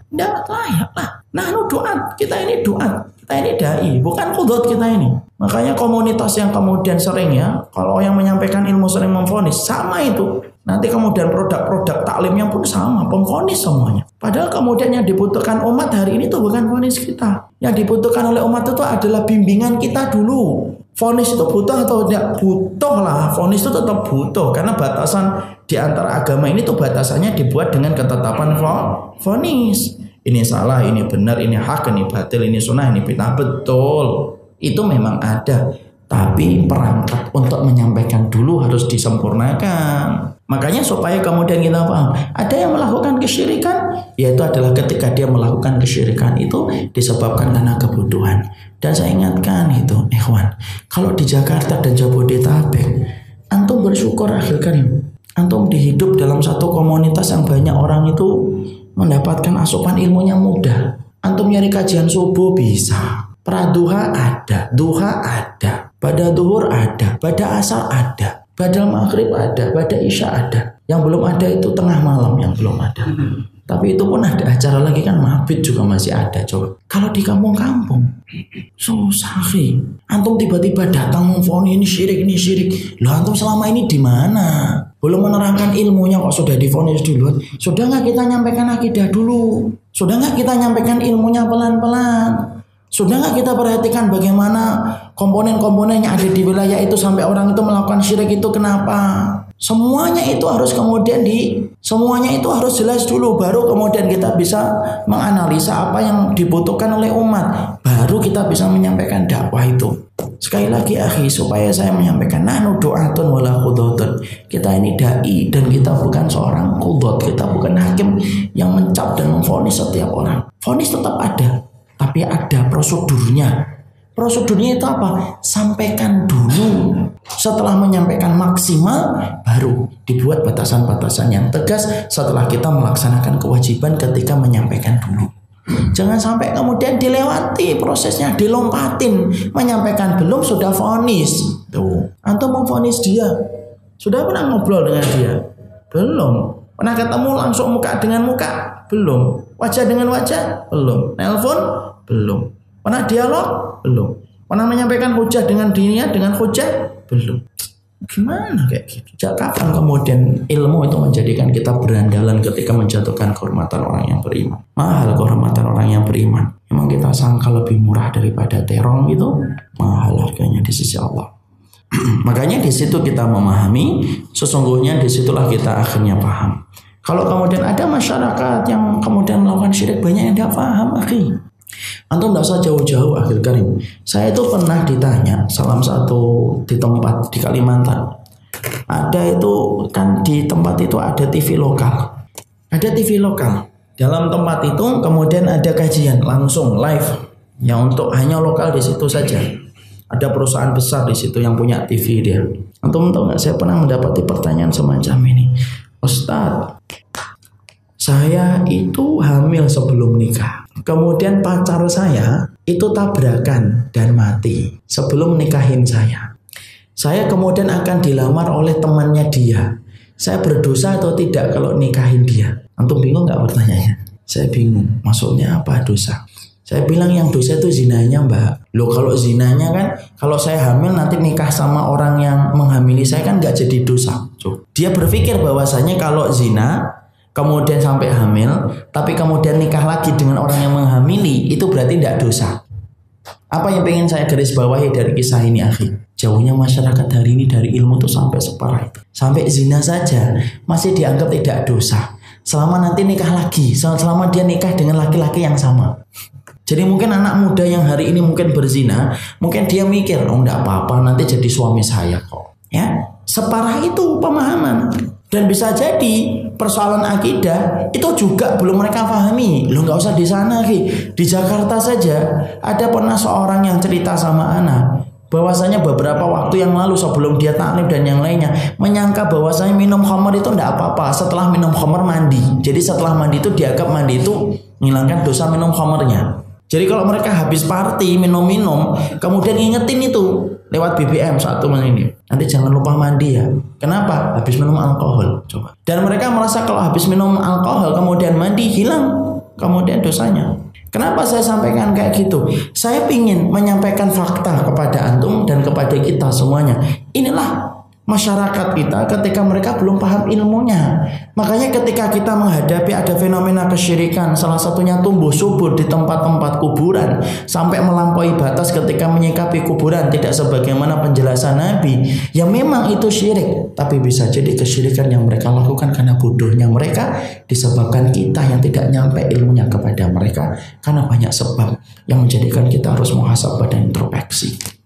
Tidak layak lah. Nah doa, kita ini doa. Kita ini dai, bukan kudat kita ini. Makanya komunitas yang kemudian sering ya, kalau yang menyampaikan ilmu sering memvonis, sama itu. Nanti kemudian produk-produk taklimnya pun sama, pemvonis semuanya. Padahal kemudian yang dibutuhkan umat hari ini itu bukan vonis kita. Yang dibutuhkan oleh umat itu adalah bimbingan kita dulu. Vonis itu butuh atau tidak? Butuh lah, vonis itu tetap butuh. Karena batasan di antara agama ini tuh batasannya dibuat dengan ketetapan vonis. Ini salah, ini benar, ini hak, ini batil, ini sunnah, ini bid'ah. Betul, itu memang ada. Tapi perangkat untuk menyampaikan dulu harus disempurnakan. Makanya supaya kemudian kita paham, ada yang melakukan kesyirikan, yaitu adalah ketika dia melakukan kesyirikan itu disebabkan karena kebutuhan. Dan saya ingatkan itu, ikhwan, kalau di Jakarta dan Jabodetabek, antum bersyukur akhir karim. Antum dihidup dalam satu komunitas yang banyak orang itu mendapatkan asupan ilmunya mudah. Antum nyari kajian subuh bisa, praduha ada, duha ada, pada duhur ada, pada asar ada, pada maghrib ada, pada isya ada. Yang belum ada itu tengah malam yang belum ada. Tapi itu pun ada acara lagi kan, mabit juga masih ada. Coba kalau di kampung-kampung susah sih. Antum tiba-tiba datang memfoni ini syirik. Loh, antum selama ini di mana? Belum menerangkan ilmunya kok sudah divonis duluan. Sudah nggak kita nyampaikan akidah dulu? Sudah nggak kita nyampaikan ilmunya pelan-pelan? Sudah nggak kita perhatikan bagaimana komponen-komponen yang ada di wilayah itu sampai orang itu melakukan syirik itu kenapa? Semuanya itu harus kemudian semuanya itu harus jelas dulu, baru kemudian kita bisa menganalisa apa yang dibutuhkan oleh umat, baru kita bisa menyampaikan dakwah itu. Sekali lagi akhi, supaya saya menyampaikan nahnu du'atun wala qudotun. Kita ini dai dan kita bukan seorang qudot, kita bukan hakim yang mencap dan memvonis setiap orang. Vonis tetap ada, tapi ada prosedurnya. Prosedurnya itu apa? Sampaikan dulu. Setelah menyampaikan maksimal, baru dibuat batasan-batasan yang tegas setelah kita melaksanakan kewajiban ketika menyampaikan dulu. Jangan sampai kemudian dilewati prosesnya, dilompatin. Menyampaikan belum sudah vonis. Tuh, antum memvonis dia. Sudah pernah ngobrol dengan dia? Belum. Pernah ketemu langsung muka dengan muka? Belum. Wajah dengan wajah? Belum. Nelpon? Belum. Pernah dialog? Belum. Pernah menyampaikan hujah dengan dirinya dengan hujah? Belum. Gimana kayak gitu? Sejak kapan kemudian ilmu itu menjadikan kita berandalan ketika menjatuhkan kehormatan orang yang beriman? Mahal kehormatan orang yang beriman. Memang kita sangka lebih murah daripada terong itu, mahal harganya di sisi Allah. Makanya di situ kita memahami, sesungguhnya disitulah kita akhirnya paham. Kalau kemudian ada masyarakat yang kemudian melakukan syirik, banyak yang tidak paham, akhi. Antum tidak usah jauh-jauh akhir karim. Saya itu pernah ditanya salah satu di tempat di Kalimantan. Ada itu kan di tempat itu ada TV lokal. Ada TV lokal. Dalam tempat itu kemudian ada kajian langsung live yang untuk hanya lokal di situ saja. Ada perusahaan besar di situ yang punya TV dia. Antum tahu nggak? Saya pernah mendapati pertanyaan semacam ini. Ustadz, saya itu hamil sebelum nikah. Kemudian pacar saya itu tabrakan dan mati sebelum nikahin saya. Saya kemudian akan dilamar oleh temannya dia. Saya berdosa atau tidak kalau nikahin dia? Antum bingung nggak pertanyaannya? Saya bingung. Maksudnya apa dosa? Saya bilang yang dosa itu zinanya, mbak. Loh, kalau zinanya kan, kalau saya hamil nanti nikah sama orang yang menghamili saya kan nggak jadi dosa. Dia berpikir bahwasanya kalau zina kemudian sampai hamil, tapi kemudian nikah lagi dengan orang yang menghamili, itu berarti tidak dosa. Apa yang pengen saya garis bawahi dari kisah ini, akhi? Jauhnya masyarakat hari ini dari ilmu itu sampai separah itu. Sampai zina saja masih dianggap tidak dosa. Selama nanti nikah lagi, selama dia nikah dengan laki-laki yang sama. Jadi mungkin anak muda yang hari ini mungkin berzina, mungkin dia mikir, oh enggak apa-apa, nanti jadi suami saya kok. Ya, separah itu pemahaman. Dan bisa jadi persoalan akidah itu juga belum mereka pahami. Lo nggak usah di sana, Ki. Di Jakarta saja ada pernah seorang yang cerita sama anak bahwasanya beberapa waktu yang lalu sebelum dia taklim dan yang lainnya menyangka bahwasanya minum khamar itu tidak apa-apa. Setelah minum khamar mandi. Jadi setelah mandi itu dianggap mandi itu menghilangkan dosa minum khamarnya. Jadi kalau mereka habis party minum-minum, kemudian ingetin itu lewat BBM satu ini. Nanti jangan lupa mandi ya. Kenapa? Habis minum alkohol. Coba. Dan mereka merasa kalau habis minum alkohol kemudian mandi hilang kemudian dosanya. Kenapa saya sampaikan kayak gitu? Saya ingin menyampaikan fakta kepada antum dan kepada kita semuanya. Inilah masyarakat kita ketika mereka belum paham ilmunya. Makanya ketika kita menghadapi ada fenomena kesyirikan, salah satunya tumbuh subur di tempat-tempat kuburan sampai melampaui batas ketika menyikapi kuburan tidak sebagaimana penjelasan Nabi, ya memang itu syirik, tapi bisa jadi kesyirikan yang mereka lakukan karena bodohnya mereka disebabkan kita yang tidak nyampe ilmunya kepada mereka karena banyak sebab yang menjadikan kita harus muhasabah dan introspeksi.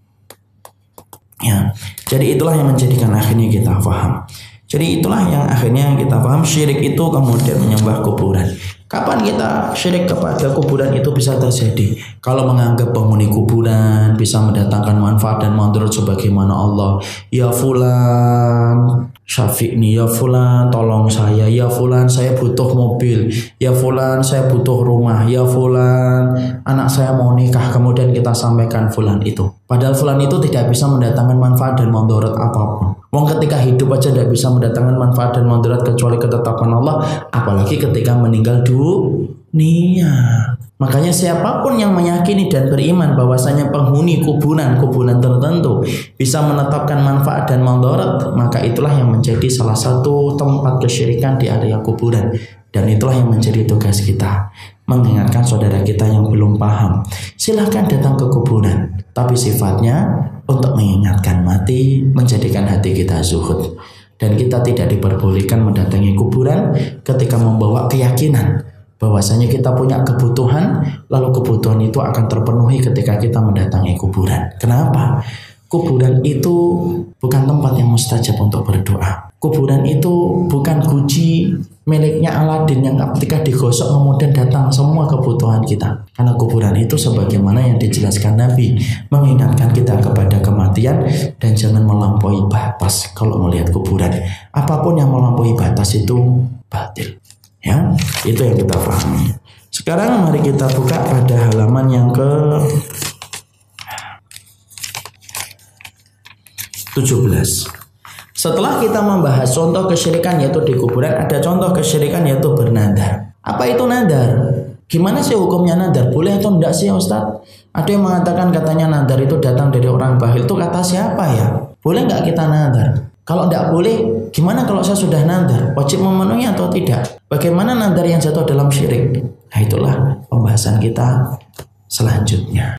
Jadi itulah yang menjadikan akhirnya kita paham. Jadi itulah yang akhirnya kita paham syirik itu kemudian menyembah kuburan. Kapan kita syirik kepada kuburan itu bisa terjadi? Kalau menganggap penghuni kuburan bisa mendatangkan manfaat dan mudarat sebagaimana Allah. Ya fulan, syafi'ni, ya fulan, tolong saya. Ya fulan, saya butuh mobil. Ya fulan, saya butuh rumah. Ya fulan, anak saya mau nikah. Kemudian kita sampaikan fulan itu. Padahal fulan itu tidak bisa mendatangkan manfaat dan mudarat apapun. Wong ketika hidup aja tidak bisa mendatangkan manfaat dan mudarat kecuali ketetapan Allah, apalagi ketika meninggal dunia. Makanya siapapun yang meyakini dan beriman bahwasanya penghuni kuburan tertentu bisa menetapkan manfaat dan mudarat, maka itulah yang menjadi salah satu tempat kesyirikan di area kuburan. Dan itulah yang menjadi tugas kita, mengingatkan saudara kita yang belum paham. Silahkan datang ke kuburan, tapi sifatnya untuk mengingatkan mati, menjadikan hati kita zuhud. Dan kita tidak diperbolehkan mendatangi kuburan ketika membawa keyakinan bahwasanya kita punya kebutuhan, lalu kebutuhan itu akan terpenuhi ketika kita mendatangi kuburan. Kenapa? Kuburan itu bukan tempat yang mustajab untuk berdoa. Kuburan itu bukan guci miliknya Aladin yang ketika digosok kemudian datang semua kebutuhan kita. Karena kuburan itu sebagaimana yang dijelaskan Nabi, mengingatkan kita kepada kematian dan jangan melampaui batas kalau melihat kuburan. Apapun yang melampaui batas itu batil. Ya, itu yang kita pahami. Sekarang mari kita buka pada halaman yang ke 17. Setelah kita membahas contoh kesyirikan yaitu di kuburan, ada contoh kesyirikan yaitu bernadar. Apa itu nadar? Gimana sih hukumnya nadar? Boleh atau enggak sih Ustadz? Ada yang mengatakan katanya nadar itu datang dari orang bakhil. Itu kata siapa ya? Boleh enggak kita nadar? Kalau enggak boleh, gimana kalau saya sudah nadar? Wajib memenuhi atau tidak? Bagaimana nadar yang jatuh dalam syirik? Nah itulah pembahasan kita selanjutnya.